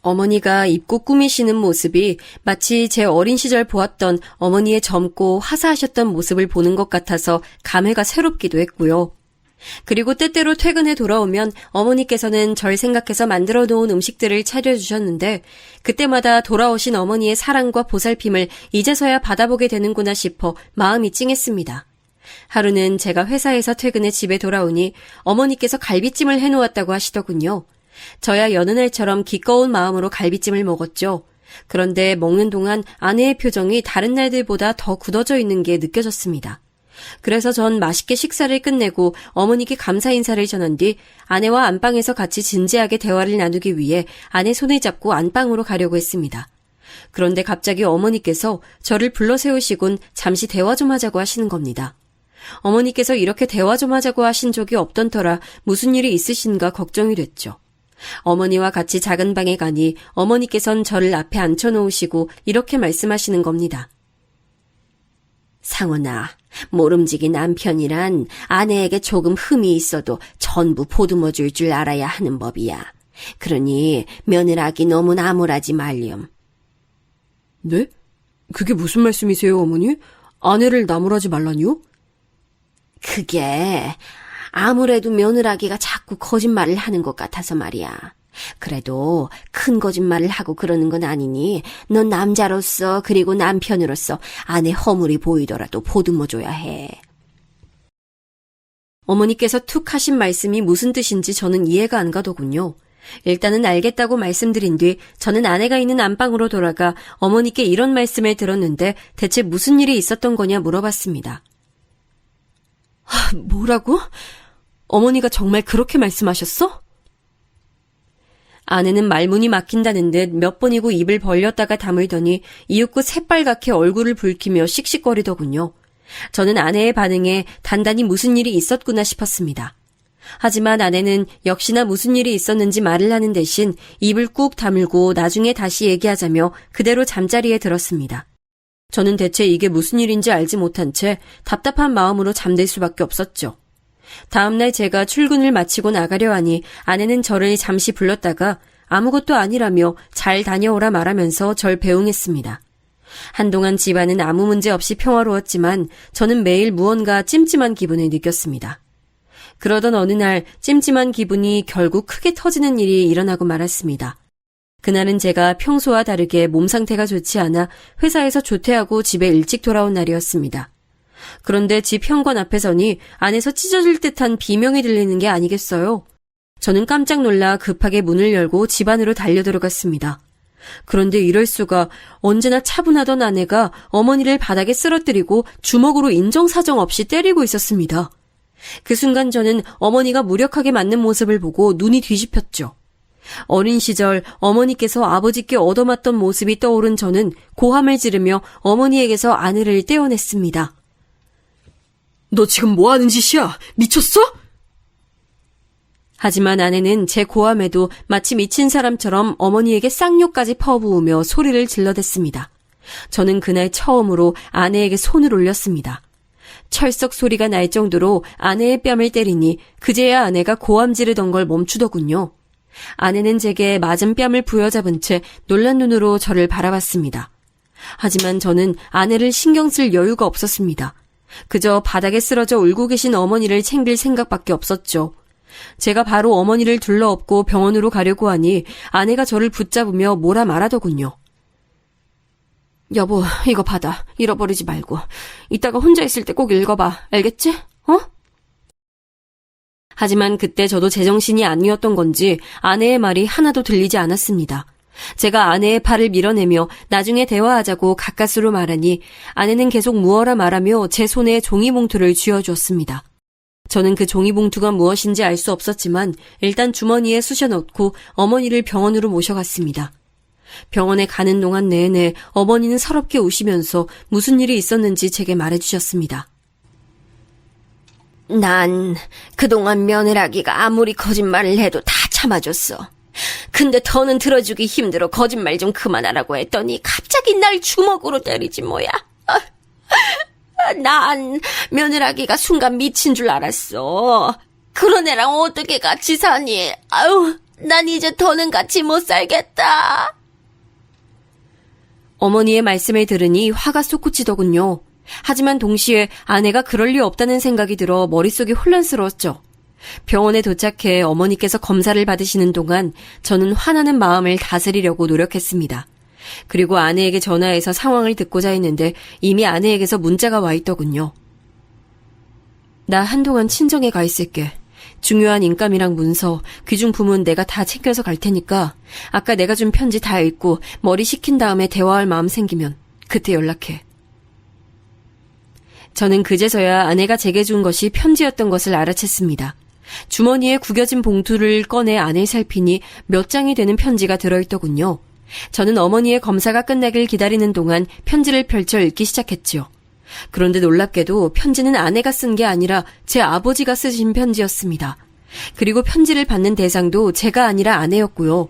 어머니가 입고 꾸미시는 모습이 마치 제 어린 시절 보았던 어머니의 젊고 화사하셨던 모습을 보는 것 같아서 감회가 새롭기도 했고요. 그리고 때때로 퇴근해 돌아오면 어머니께서는 절 생각해서 만들어 놓은 음식들을 차려주셨는데 그때마다 돌아오신 어머니의 사랑과 보살핌을 이제서야 받아보게 되는구나 싶어 마음이 찡했습니다. 하루는 제가 회사에서 퇴근해 집에 돌아오니 어머니께서 갈비찜을 해놓았다고 하시더군요. 저야 여느 날처럼 기꺼운 마음으로 갈비찜을 먹었죠. 그런데 먹는 동안 아내의 표정이 다른 날들보다 더 굳어져 있는 게 느껴졌습니다. 그래서 전 맛있게 식사를 끝내고 어머니께 감사 인사를 전한 뒤 아내와 안방에서 같이 진지하게 대화를 나누기 위해 아내 손을 잡고 안방으로 가려고 했습니다. 그런데 갑자기 어머니께서 저를 불러 세우시곤 잠시 대화 좀 하자고 하시는 겁니다. 어머니께서 이렇게 대화 좀 하자고 하신 적이 없던 터라 무슨 일이 있으신가 걱정이 됐죠. 어머니와 같이 작은 방에 가니 어머니께선 저를 앞에 앉혀놓으시고 이렇게 말씀하시는 겁니다. 상원아, 모름지기 남편이란 아내에게 조금 흠이 있어도 전부 보듬어 줄 줄 알아야 하는 법이야. 그러니 며느라기 너무 나무라지 말렴. 네? 그게 무슨 말씀이세요, 어머니? 아내를 나무라지 말라니요? 그게 아무래도 며느라기가 자꾸 거짓말을 하는 것 같아서 말이야. 그래도 큰 거짓말을 하고 그러는 건 아니니 넌 남자로서 그리고 남편으로서 아내 허물이 보이더라도 보듬어줘야 해. 어머니께서 툭 하신 말씀이 무슨 뜻인지 저는 이해가 안 가더군요. 일단은 알겠다고 말씀드린 뒤 저는 아내가 있는 안방으로 돌아가 어머니께 이런 말씀을 들었는데 대체 무슨 일이 있었던 거냐 물어봤습니다. 뭐라고? 어머니가 정말 그렇게 말씀하셨어? 아내는 말문이 막힌다는 듯 몇 번이고 입을 벌렸다가 다물더니 이윽고 새빨갛게 얼굴을 붉히며 씩씩거리더군요. 저는 아내의 반응에 단단히 무슨 일이 있었구나 싶었습니다. 하지만 아내는 역시나 무슨 일이 있었는지 말을 하는 대신 입을 꾹 다물고 나중에 다시 얘기하자며 그대로 잠자리에 들었습니다. 저는 대체 이게 무슨 일인지 알지 못한 채 답답한 마음으로 잠들 수밖에 없었죠. 다음날 제가 출근을 마치고 나가려 하니 아내는 저를 잠시 불렀다가 아무것도 아니라며 잘 다녀오라 말하면서 절 배웅했습니다. 한동안 집안은 아무 문제 없이 평화로웠지만 저는 매일 무언가 찜찜한 기분을 느꼈습니다. 그러던 어느 날 찜찜한 기분이 결국 크게 터지는 일이 일어나고 말았습니다. 그날은 제가 평소와 다르게 몸 상태가 좋지 않아 회사에서 조퇴하고 집에 일찍 돌아온 날이었습니다. 그런데 집 현관 앞에 서니 안에서 찢어질 듯한 비명이 들리는 게 아니겠어요? 저는 깜짝 놀라 급하게 문을 열고 집 안으로 달려들어갔습니다. 그런데 이럴 수가, 언제나 차분하던 아내가 어머니를 바닥에 쓰러뜨리고 주먹으로 인정사정 없이 때리고 있었습니다. 그 순간 저는 어머니가 무력하게 맞는 모습을 보고 눈이 뒤집혔죠. 어린 시절 어머니께서 아버지께 얻어맞던 모습이 떠오른 저는 고함을 지르며 어머니에게서 아내를 떼어냈습니다. 너 지금 뭐 하는 짓이야? 미쳤어? 하지만 아내는 제 고함에도 마치 미친 사람처럼 어머니에게 쌍욕까지 퍼부으며 소리를 질러댔습니다. 저는 그날 처음으로 아내에게 손을 올렸습니다. 철썩 소리가 날 정도로 아내의 뺨을 때리니 그제야 아내가 고함 지르던 걸 멈추더군요. 아내는 제게 맞은 뺨을 부여잡은 채 놀란 눈으로 저를 바라봤습니다. 하지만 저는 아내를 신경 쓸 여유가 없었습니다. 그저 바닥에 쓰러져 울고 계신 어머니를 챙길 생각밖에 없었죠. 제가 바로 어머니를 둘러엎고 병원으로 가려고 하니 아내가 저를 붙잡으며 뭐라 말하더군요. 여보, 이거 받아. 잃어버리지 말고. 이따가 혼자 있을 때 꼭 읽어봐. 알겠지? 하지만 그때 저도 제정신이 아니었던 건지 아내의 말이 하나도 들리지 않았습니다. 제가 아내의 팔을 밀어내며 나중에 대화하자고 가까스로 말하니 아내는 계속 무어라 말하며 제 손에 종이봉투를 쥐어주었습니다. 저는 그 종이봉투가 무엇인지 알 수 없었지만 일단 주머니에 쑤셔 넣고 어머니를 병원으로 모셔갔습니다. 병원에 가는 동안 내내 어머니는 서럽게 우시면서 무슨 일이 있었는지 제게 말해주셨습니다. 난 그동안 며느라기가 아무리 거짓말을 해도 다 참아줬어. 근데 더는 들어주기 힘들어 거짓말 좀 그만하라고 했더니 갑자기 날 주먹으로 때리지 뭐야. 난 며느라기가 순간 미친 줄 알았어. 그런 애랑 어떻게 같이 사니? 아유, 난 이제 더는 같이 못 살겠다. 어머니의 말씀을 들으니 화가 솟구치더군요. 하지만 동시에 아내가 그럴 리 없다는 생각이 들어 머릿속이 혼란스러웠죠. 병원에 도착해 어머니께서 검사를 받으시는 동안 저는 화나는 마음을 다스리려고 노력했습니다. 그리고 아내에게 전화해서 상황을 듣고자 했는데 이미 아내에게서 문자가 와 있더군요. 나 한동안 친정에 가 있을게. 중요한 인감이랑 문서, 귀중품은 내가 다 챙겨서 갈 테니까 아까 내가 준 편지 다 읽고 머리 식힌 다음에 대화할 마음 생기면 그때 연락해. 저는 그제서야 아내가 제게 준 것이 편지였던 것을 알아챘습니다. 주머니에 구겨진 봉투를 꺼내 안을 살피니 몇 장이 되는 편지가 들어있더군요. 저는 어머니의 검사가 끝나길 기다리는 동안 편지를 펼쳐 읽기 시작했지요. 그런데 놀랍게도 편지는 아내가 쓴 게 아니라 제 아버지가 쓰신 편지였습니다. 그리고 편지를 받는 대상도 제가 아니라 아내였고요.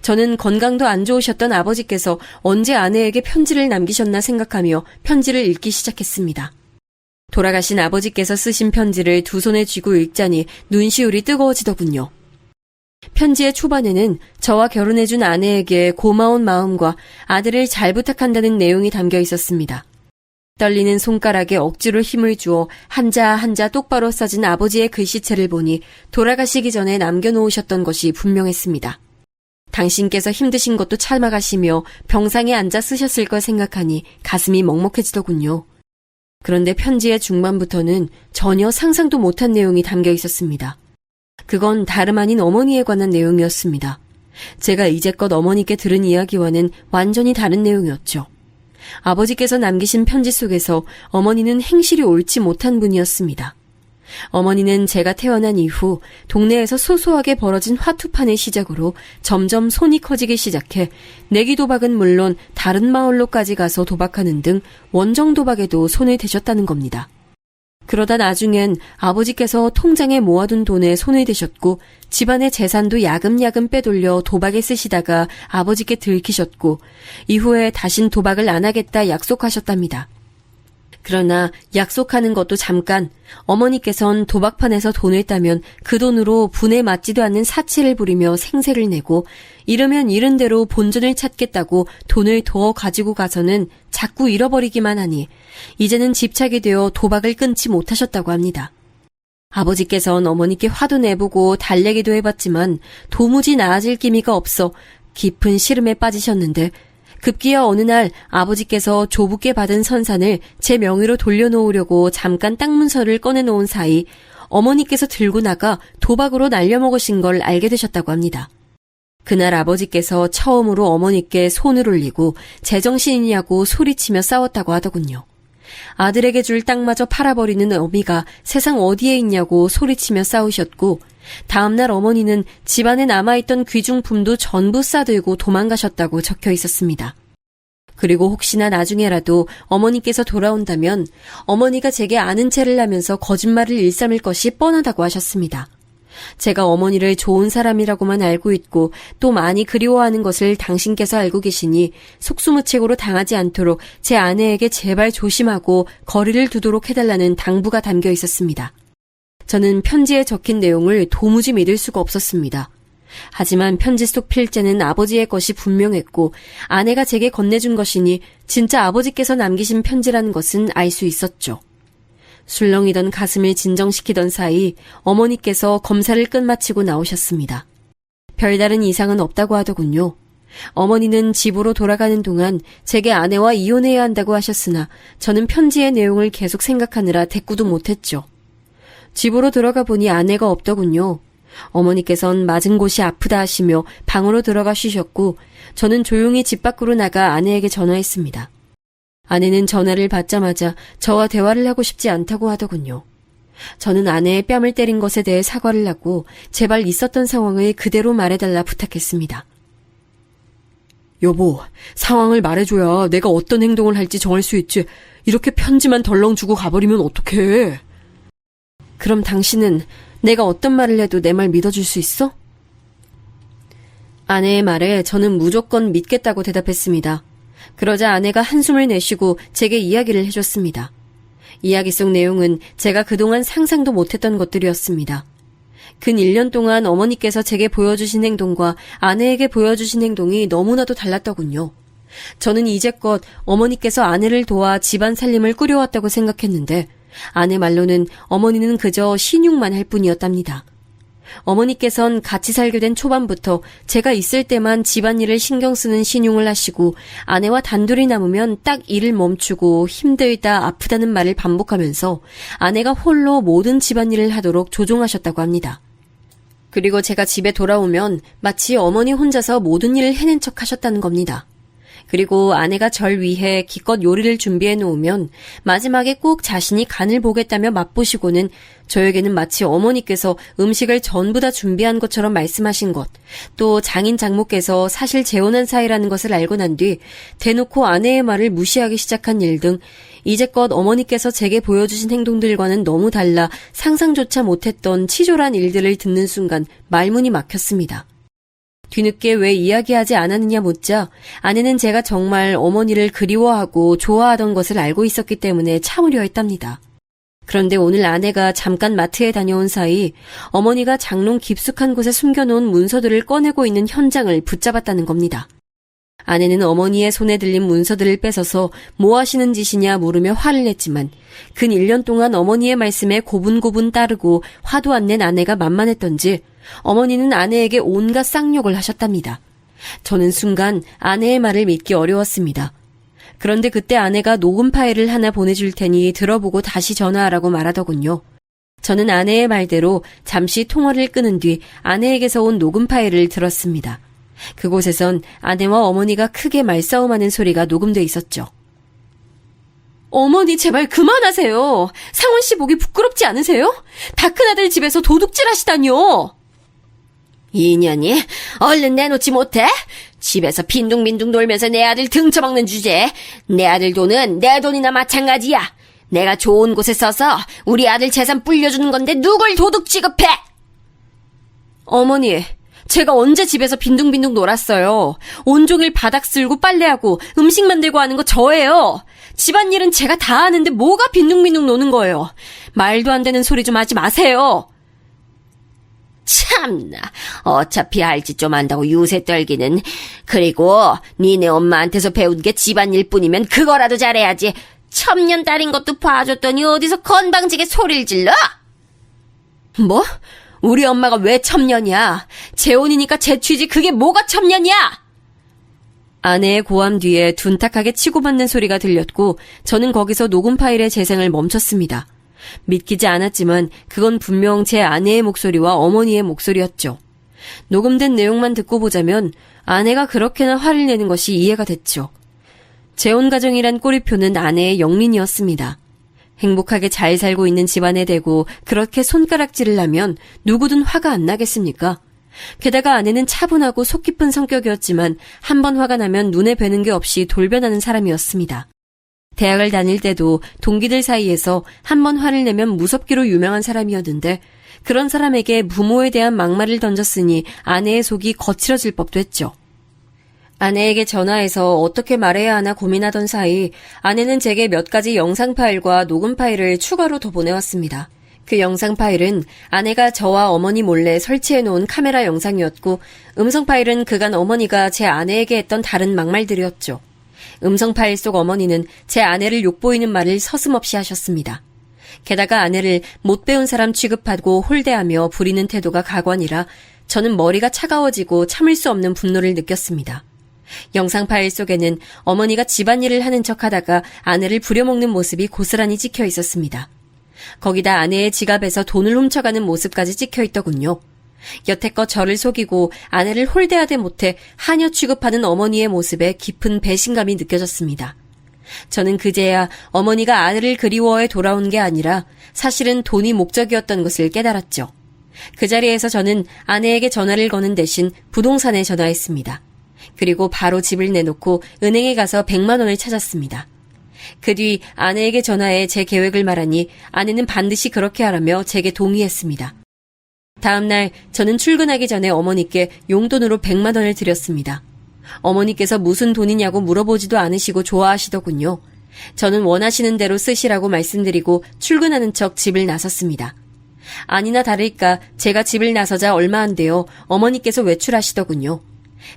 저는 건강도 안 좋으셨던 아버지께서 언제 아내에게 편지를 남기셨나 생각하며 편지를 읽기 시작했습니다. 돌아가신 아버지께서 쓰신 편지를 두 손에 쥐고 읽자니 눈시울이 뜨거워지더군요. 편지의 초반에는 저와 결혼해준 아내에게 고마운 마음과 아들을 잘 부탁한다는 내용이 담겨 있었습니다. 떨리는 손가락에 억지로 힘을 주어 한자 한자 똑바로 써진 아버지의 글씨체를 보니 돌아가시기 전에 남겨놓으셨던 것이 분명했습니다. 당신께서 힘드신 것도 참아가시며 병상에 앉아 쓰셨을 걸 생각하니 가슴이 먹먹해지더군요. 그런데 편지의 중반부터는 전혀 상상도 못한 내용이 담겨 있었습니다. 그건 다름 아닌 어머니에 관한 내용이었습니다. 제가 이제껏 어머니께 들은 이야기와는 완전히 다른 내용이었죠. 아버지께서 남기신 편지 속에서 어머니는 행실이 옳지 못한 분이었습니다. 어머니는 제가 태어난 이후 동네에서 소소하게 벌어진 화투판을 시작으로 점점 손이 커지기 시작해 내기 도박은 물론 다른 마을로까지 가서 도박하는 등 원정 도박에도 손을 대셨다는 겁니다. 그러다 나중엔 아버지께서 통장에 모아둔 돈에 손을 대셨고 집안의 재산도 야금야금 빼돌려 도박에 쓰시다가 아버지께 들키셨고 이후에 다신 도박을 안 하겠다 약속하셨답니다. 그러나 약속하는 것도 잠깐, 어머니께선 도박판에서 돈을 따면 그 돈으로 분에 맞지도 않는 사치를 부리며 생색을 내고 이르면 이른 대로 본전을 찾겠다고 돈을 더 가지고 가서는 자꾸 잃어버리기만 하니 이제는 집착이 되어 도박을 끊지 못하셨다고 합니다. 아버지께선 어머니께 화도 내보고 달래기도 해봤지만 도무지 나아질 기미가 없어 깊은 시름에 빠지셨는데 급기야 어느 날 아버지께서 조부께 받은 선산을 제 명의로 돌려놓으려고 잠깐 땅 문서를 꺼내놓은 사이 어머니께서 들고 나가 도박으로 날려먹으신 걸 알게 되셨다고 합니다. 그날 아버지께서 처음으로 어머니께 손을 올리고 제정신이냐고 소리치며 싸웠다고 하더군요. 아들에게 줄 땅마저 팔아버리는 어미가 세상 어디에 있냐고 소리치며 싸우셨고 다음날 어머니는 집안에 남아있던 귀중품도 전부 싸들고 도망가셨다고 적혀 있었습니다. 그리고 혹시나 나중에라도 어머니께서 돌아온다면 어머니가 제게 아는 체를 하면서 거짓말을 일삼을 것이 뻔하다고 하셨습니다. 제가 어머니를 좋은 사람이라고만 알고 있고 또 많이 그리워하는 것을 당신께서 알고 계시니 속수무책으로 당하지 않도록 제 아내에게 제발 조심하고 거리를 두도록 해달라는 당부가 담겨 있었습니다. 저는 편지에 적힌 내용을 도무지 믿을 수가 없었습니다. 하지만 편지 속 필자는 아버지의 것이 분명했고 아내가 제게 건네준 것이니 진짜 아버지께서 남기신 편지라는 것은 알 수 있었죠. 술렁이던 가슴을 진정시키던 사이 어머니께서 검사를 끝마치고 나오셨습니다. 별다른 이상은 없다고 하더군요. 어머니는 집으로 돌아가는 동안 제게 아내와 이혼해야 한다고 하셨으나 저는 편지의 내용을 계속 생각하느라 대꾸도 못했죠. 집으로 들어가 보니 아내가 없더군요. 어머니께선 맞은 곳이 아프다 하시며 방으로 들어가 쉬셨고 저는 조용히 집 밖으로 나가 아내에게 전화했습니다. 아내는 전화를 받자마자 저와 대화를 하고 싶지 않다고 하더군요. 저는 아내의 뺨을 때린 것에 대해 사과를 하고 제발 있었던 상황을 그대로 말해달라 부탁했습니다. 여보, 상황을 말해줘야 내가 어떤 행동을 할지 정할 수 있지. 이렇게 편지만 덜렁 주고 가버리면 어떡해. 그럼 당신은 내가 어떤 말을 해도 내 말 믿어줄 수 있어? 아내의 말에 저는 무조건 믿겠다고 대답했습니다. 그러자 아내가 한숨을 내쉬고 제게 이야기를 해줬습니다. 이야기 속 내용은 제가 그동안 상상도 못했던 것들이었습니다. 근 1년 동안 어머니께서 제게 보여주신 행동과 아내에게 보여주신 행동이 너무나도 달랐더군요. 저는 이제껏 어머니께서 아내를 도와 집안 살림을 꾸려왔다고 생각했는데 아내 말로는 어머니는 그저 신용만 할 뿐이었답니다. 어머니께선 같이 살게 된 초반부터 제가 있을 때만 집안일을 신경 쓰는 신용을 하시고 아내와 단둘이 남으면 딱 일을 멈추고 힘들다 아프다는 말을 반복하면서 아내가 홀로 모든 집안일을 하도록 조종하셨다고 합니다. 그리고 제가 집에 돌아오면 마치 어머니 혼자서 모든 일을 해낸 척 하셨다는 겁니다. 그리고 아내가 절 위해 기껏 요리를 준비해 놓으면 마지막에 꼭 자신이 간을 보겠다며 맛보시고는 저에게는 마치 어머니께서 음식을 전부 다 준비한 것처럼 말씀하신 것, 또 장인 장모께서 사실 재혼한 사이라는 것을 알고 난 뒤 대놓고 아내의 말을 무시하기 시작한 일 등 이제껏 어머니께서 제게 보여주신 행동들과는 너무 달라 상상조차 못했던 치졸한 일들을 듣는 순간 말문이 막혔습니다. 뒤늦게 왜 이야기하지 않았느냐 묻자 아내는 제가 정말 어머니를 그리워하고 좋아하던 것을 알고 있었기 때문에 참으려 했답니다. 그런데 오늘 아내가 잠깐 마트에 다녀온 사이 어머니가 장롱 깊숙한 곳에 숨겨놓은 문서들을 꺼내고 있는 현장을 붙잡았다는 겁니다. 아내는 어머니의 손에 들린 문서들을 뺏어서 뭐 하시는 짓이냐 물으며 화를 냈지만 근 1년 동안 어머니의 말씀에 고분고분 따르고 화도 안 낸 아내가 만만했던지 어머니는 아내에게 온갖 쌍욕을 하셨답니다. 저는 순간 아내의 말을 믿기 어려웠습니다. 그런데 그때 아내가 녹음 파일을 하나 보내줄 테니 들어보고 다시 전화하라고 말하더군요. 저는 아내의 말대로 잠시 통화를 끊은 뒤 아내에게서 온 녹음 파일을 들었습니다. 그곳에선 아내와 어머니가 크게 말싸움하는 소리가 녹음돼 있었죠. 어머니 제발 그만하세요. 상원 씨 보기 부끄럽지 않으세요? 다 큰아들 집에서 도둑질 하시다니요. 이년이 얼른 내놓지 못해? 집에서 빈둥빈둥 놀면서 내 아들 등쳐먹는 주제에 내 아들 돈은 내 돈이나 마찬가지야. 내가 좋은 곳에 써서 우리 아들 재산 불려주는 건데 누굴 도둑 취급해? 어머니, 제가 언제 집에서 빈둥빈둥 놀았어요. 온종일 바닥 쓸고 빨래하고 음식 만들고 하는 거 저예요. 집안일은 제가 다 하는데 뭐가 빈둥빈둥 노는 거예요. 말도 안 되는 소리 좀 하지 마세요. 참나, 어차피 알지 좀 안다고 유세 떨기는. 그리고 니네 엄마한테서 배운 게 집안일 뿐이면 그거라도 잘해야지. 첨년 딸인 것도 봐줬더니 어디서 건방지게 소리를 질러? 뭐? 우리 엄마가 왜 첩년이야? 재혼이니까 재취지 그게 뭐가 첩년이야? 아내의 고함 뒤에 둔탁하게 치고받는 소리가 들렸고 저는 거기서 녹음 파일의 재생을 멈췄습니다. 믿기지 않았지만 그건 분명 제 아내의 목소리와 어머니의 목소리였죠. 녹음된 내용만 듣고 보자면 아내가 그렇게나 화를 내는 것이 이해가 됐죠. 재혼 가정이란 꼬리표는 아내의 영린이었습니다. 행복하게 잘 살고 있는 집안에 대고 그렇게 손가락질을 하면 누구든 화가 안 나겠습니까? 게다가 아내는 차분하고 속 깊은 성격이었지만 한 번 화가 나면 눈에 뵈는 게 없이 돌변하는 사람이었습니다. 대학을 다닐 때도 동기들 사이에서 한 번 화를 내면 무섭기로 유명한 사람이었는데 그런 사람에게 부모에 대한 막말을 던졌으니 아내의 속이 거칠어질 법도 했죠. 아내에게 전화해서 어떻게 말해야 하나 고민하던 사이 아내는 제게 몇 가지 영상 파일과 녹음 파일을 추가로 더 보내왔습니다. 그 영상 파일은 아내가 저와 어머니 몰래 설치해놓은 카메라 영상이었고 음성 파일은 그간 어머니가 제 아내에게 했던 다른 막말들이었죠. 음성 파일 속 어머니는 제 아내를 욕보이는 말을 서슴없이 하셨습니다. 게다가 아내를 못 배운 사람 취급하고 홀대하며 부리는 태도가 가관이라 저는 머리가 차가워지고 참을 수 없는 분노를 느꼈습니다. 영상 파일 속에는 어머니가 집안일을 하는 척하다가 아내를 부려먹는 모습이 고스란히 찍혀 있었습니다. 거기다 아내의 지갑에서 돈을 훔쳐가는 모습까지 찍혀 있더군요. 여태껏 저를 속이고 아내를 홀대하되 못해 하녀 취급하는 어머니의 모습에 깊은 배신감이 느껴졌습니다. 저는 그제야 어머니가 아내를 그리워해 돌아온 게 아니라 사실은 돈이 목적이었던 것을 깨달았죠. 그 자리에서 저는 아내에게 전화를 거는 대신 부동산에 전화했습니다. 그리고 바로 집을 내놓고 은행에 가서 100만 원을 찾았습니다. 그 뒤 아내에게 전화해 제 계획을 말하니 아내는 반드시 그렇게 하라며 제게 동의했습니다. 다음 날 저는 출근하기 전에 어머니께 용돈으로 100만 원을 드렸습니다. 어머니께서 무슨 돈이냐고 물어보지도 않으시고 좋아하시더군요. 저는 원하시는 대로 쓰시라고 말씀드리고 출근하는 척 집을 나섰습니다. 아니나 다를까 제가 집을 나서자 얼마 안 되어 어머니께서 외출하시더군요.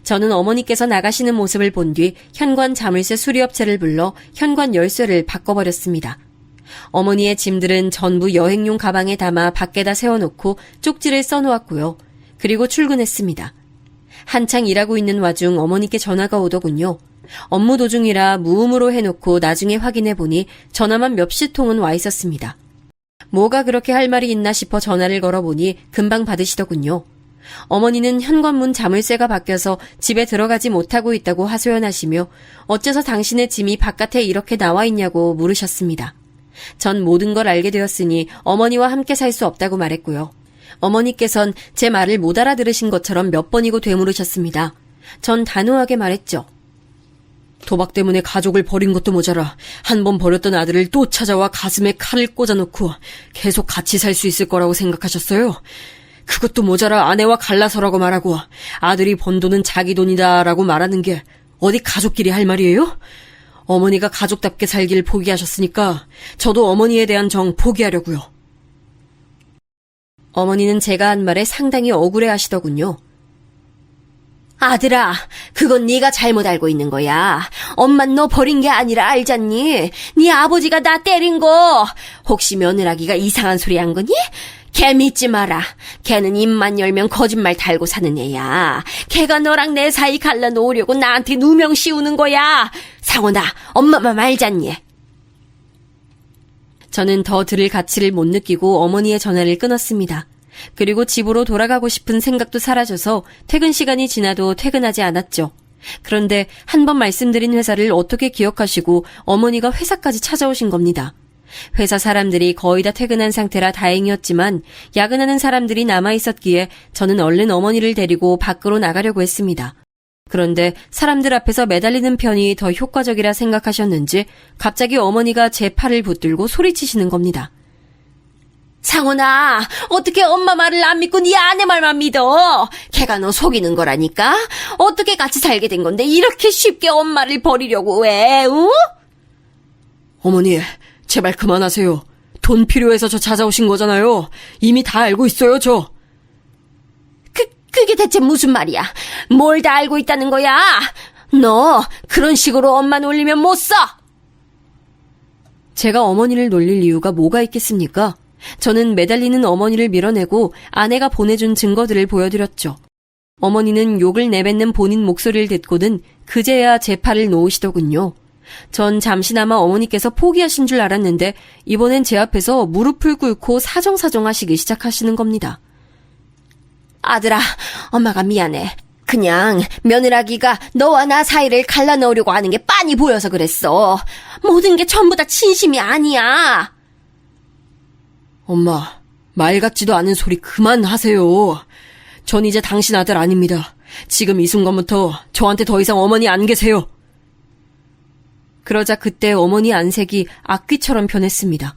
저는 어머니께서 나가시는 모습을 본 뒤 현관 자물쇠 수리업체를 불러 현관 열쇠를 바꿔버렸습니다. 어머니의 짐들은 전부 여행용 가방에 담아 밖에다 세워놓고 쪽지를 써놓았고요. 그리고 출근했습니다. 한창 일하고 있는 와중 어머니께 전화가 오더군요. 업무 도중이라 무음으로 해놓고 나중에 확인해보니 전화만 몇십 통은 와 있었습니다. 뭐가 그렇게 할 말이 있나 싶어 전화를 걸어보니 금방 받으시더군요. 어머니는 현관문 자물쇠가 바뀌어서 집에 들어가지 못하고 있다고 하소연하시며 어째서 당신의 짐이 바깥에 이렇게 나와 있냐고 물으셨습니다. 전 모든 걸 알게 되었으니 어머니와 함께 살 수 없다고 말했고요. 어머니께선 제 말을 못 알아들으신 것처럼 몇 번이고 되물으셨습니다. 전 단호하게 말했죠. 도박 때문에 가족을 버린 것도 모자라 한 번 버렸던 아들을 또 찾아와 가슴에 칼을 꽂아놓고 계속 같이 살 수 있을 거라고 생각하셨어요? 그것도 모자라 아내와 갈라서라고 말하고 아들이 번 돈은 자기 돈이다라고 말하는 게 어디 가족끼리 할 말이에요? 어머니가 가족답게 살길 포기하셨으니까 저도 어머니에 대한 정 포기하려고요. 어머니는 제가 한 말에 상당히 억울해하시더군요. 아들아, 그건 네가 잘못 알고 있는 거야. 엄만 너 버린 게 아니라 알잖니? 네 아버지가 나 때린 거. 혹시 며느라기가 이상한 소리 한 거니? 걔 믿지 마라. 걔는 입만 열면 거짓말 달고 사는 애야. 걔가 너랑 내 사이 갈라놓으려고 나한테 누명 씌우는 거야. 상원아, 엄마만 말잖니? 저는 더 들을 가치를 못 느끼고 어머니의 전화를 끊었습니다. 그리고 집으로 돌아가고 싶은 생각도 사라져서 퇴근 시간이 지나도 퇴근하지 않았죠. 그런데 한 번 말씀드린 회사를 어떻게 기억하시고 어머니가 회사까지 찾아오신 겁니다. 회사 사람들이 거의 다 퇴근한 상태라 다행이었지만 야근하는 사람들이 남아있었기에 저는 얼른 어머니를 데리고 밖으로 나가려고 했습니다. 그런데 사람들 앞에서 매달리는 편이 더 효과적이라 생각하셨는지 갑자기 어머니가 제 팔을 붙들고 소리치시는 겁니다. 상훈아, 어떻게 엄마 말을 안 믿고 네 아내 말만 믿어? 걔가 너 속이는 거라니까? 어떻게 같이 살게 된 건데 이렇게 쉽게 엄마를 버리려고 해, 응? 어머니, 제발 그만하세요. 돈 필요해서 저 찾아오신 거잖아요. 이미 다 알고 있어요, 저. 그게 대체 무슨 말이야? 뭘 다 알고 있다는 거야? 너 그런 식으로 엄마 놀리면 못 써! 제가 어머니를 놀릴 이유가 뭐가 있겠습니까? 저는 매달리는 어머니를 밀어내고 아내가 보내준 증거들을 보여드렸죠. 어머니는 욕을 내뱉는 본인 목소리를 듣고는 그제야 제 팔을 놓으시더군요. 전 잠시나마 어머니께서 포기하신 줄 알았는데 이번엔 제 앞에서 무릎을 꿇고 사정사정 하시기 시작하시는 겁니다. 아들아, 엄마가 미안해. 그냥 며느라기가 너와 나 사이를 갈라넣으려고 하는 게 빤히 보여서 그랬어. 모든 게 전부 다 진심이 아니야. 엄마, 말 같지도 않은 소리 그만하세요. 전 이제 당신 아들 아닙니다. 지금 이 순간부터 저한테 더 이상 어머니 안 계세요. 그러자 그때 어머니 안색이 악귀처럼 변했습니다.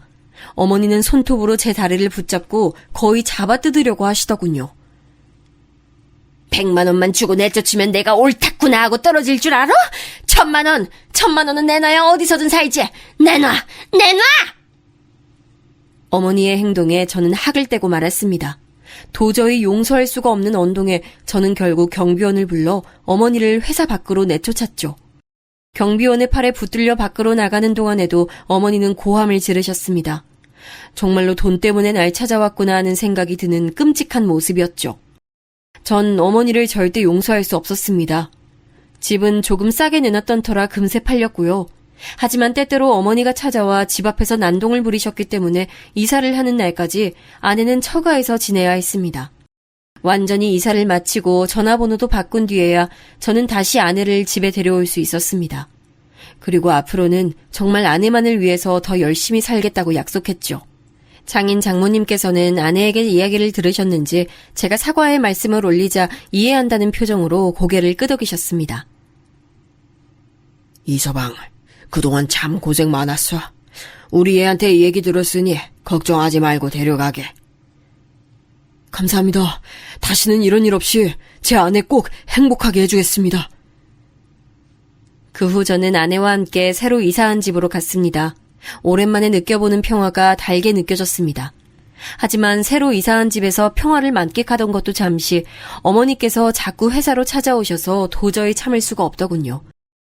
어머니는 손톱으로 제 다리를 붙잡고 거의 잡아뜯으려고 하시더군요. 100만 원만 주고 내쫓으면 내가 옳았구나 하고 떨어질 줄 알아? 1000만 원! 1000만 원은 내놔야 어디서든 살지! 내놔! 내놔! 어머니의 행동에 저는 학을 떼고 말았습니다. 도저히 용서할 수가 없는 언동에 저는 결국 경비원을 불러 어머니를 회사 밖으로 내쫓았죠. 경비원의 팔에 붙들려 밖으로 나가는 동안에도 어머니는 고함을 지르셨습니다. 정말로 돈 때문에 날 찾아왔구나 하는 생각이 드는 끔찍한 모습이었죠. 전 어머니를 절대 용서할 수 없었습니다. 집은 조금 싸게 내놨던 터라 금세 팔렸고요. 하지만 때때로 어머니가 찾아와 집 앞에서 난동을 부리셨기 때문에 이사를 하는 날까지 아내는 처가에서 지내야 했습니다. 완전히 이사를 마치고 전화번호도 바꾼 뒤에야 저는 다시 아내를 집에 데려올 수 있었습니다. 그리고 앞으로는 정말 아내만을 위해서 더 열심히 살겠다고 약속했죠. 장인 장모님께서는 아내에게 이야기를 들으셨는지 제가 사과의 말씀을 올리자 이해한다는 표정으로 고개를 끄덕이셨습니다. 이서방, 그동안 참 고생 많았어. 우리 애한테 얘기 들었으니 걱정하지 말고 데려가게. 감사합니다. 다시는 이런 일 없이 제 아내 꼭 행복하게 해주겠습니다. 그 후 저는 아내와 함께 새로 이사한 집으로 갔습니다. 오랜만에 느껴보는 평화가 달게 느껴졌습니다. 하지만 새로 이사한 집에서 평화를 만끽하던 것도 잠시 어머니께서 자꾸 회사로 찾아오셔서 도저히 참을 수가 없더군요.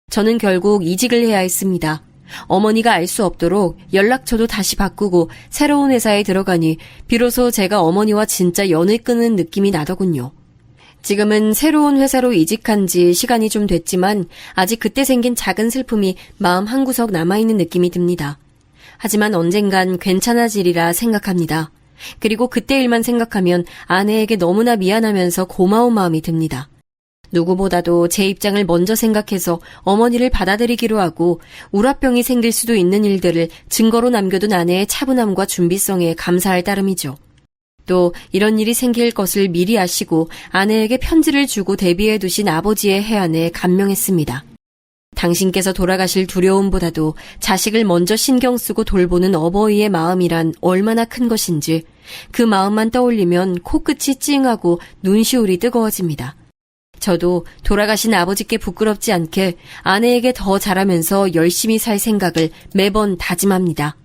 저는 결국 이직을 해야 했습니다. 어머니가 알 수 없도록 연락처도 다시 바꾸고 새로운 회사에 들어가니 비로소 제가 어머니와 진짜 연을 끊은 느낌이 나더군요. 지금은 새로운 회사로 이직한 지 시간이 좀 됐지만 아직 그때 생긴 작은 슬픔이 마음 한구석 남아있는 느낌이 듭니다. 하지만 언젠간 괜찮아지리라 생각합니다. 그리고 그때 일만 생각하면 아내에게 너무나 미안하면서 고마운 마음이 듭니다. 누구보다도 제 입장을 먼저 생각해서 어머니를 받아들이기로 하고 우라병이 생길 수도 있는 일들을 증거로 남겨둔 아내의 차분함과 준비성에 감사할 따름이죠. 또 이런 일이 생길 것을 미리 아시고 아내에게 편지를 주고 대비해 두신 아버지의 해안에 감명했습니다. 당신께서 돌아가실 두려움보다도 자식을 먼저 신경 쓰고 돌보는 어버이의 마음이란 얼마나 큰 것인지 그 마음만 떠올리면 코끝이 찡하고 눈시울이 뜨거워집니다. 저도 돌아가신 아버지께 부끄럽지 않게 아내에게 더 잘하면서 열심히 살 생각을 매번 다짐합니다.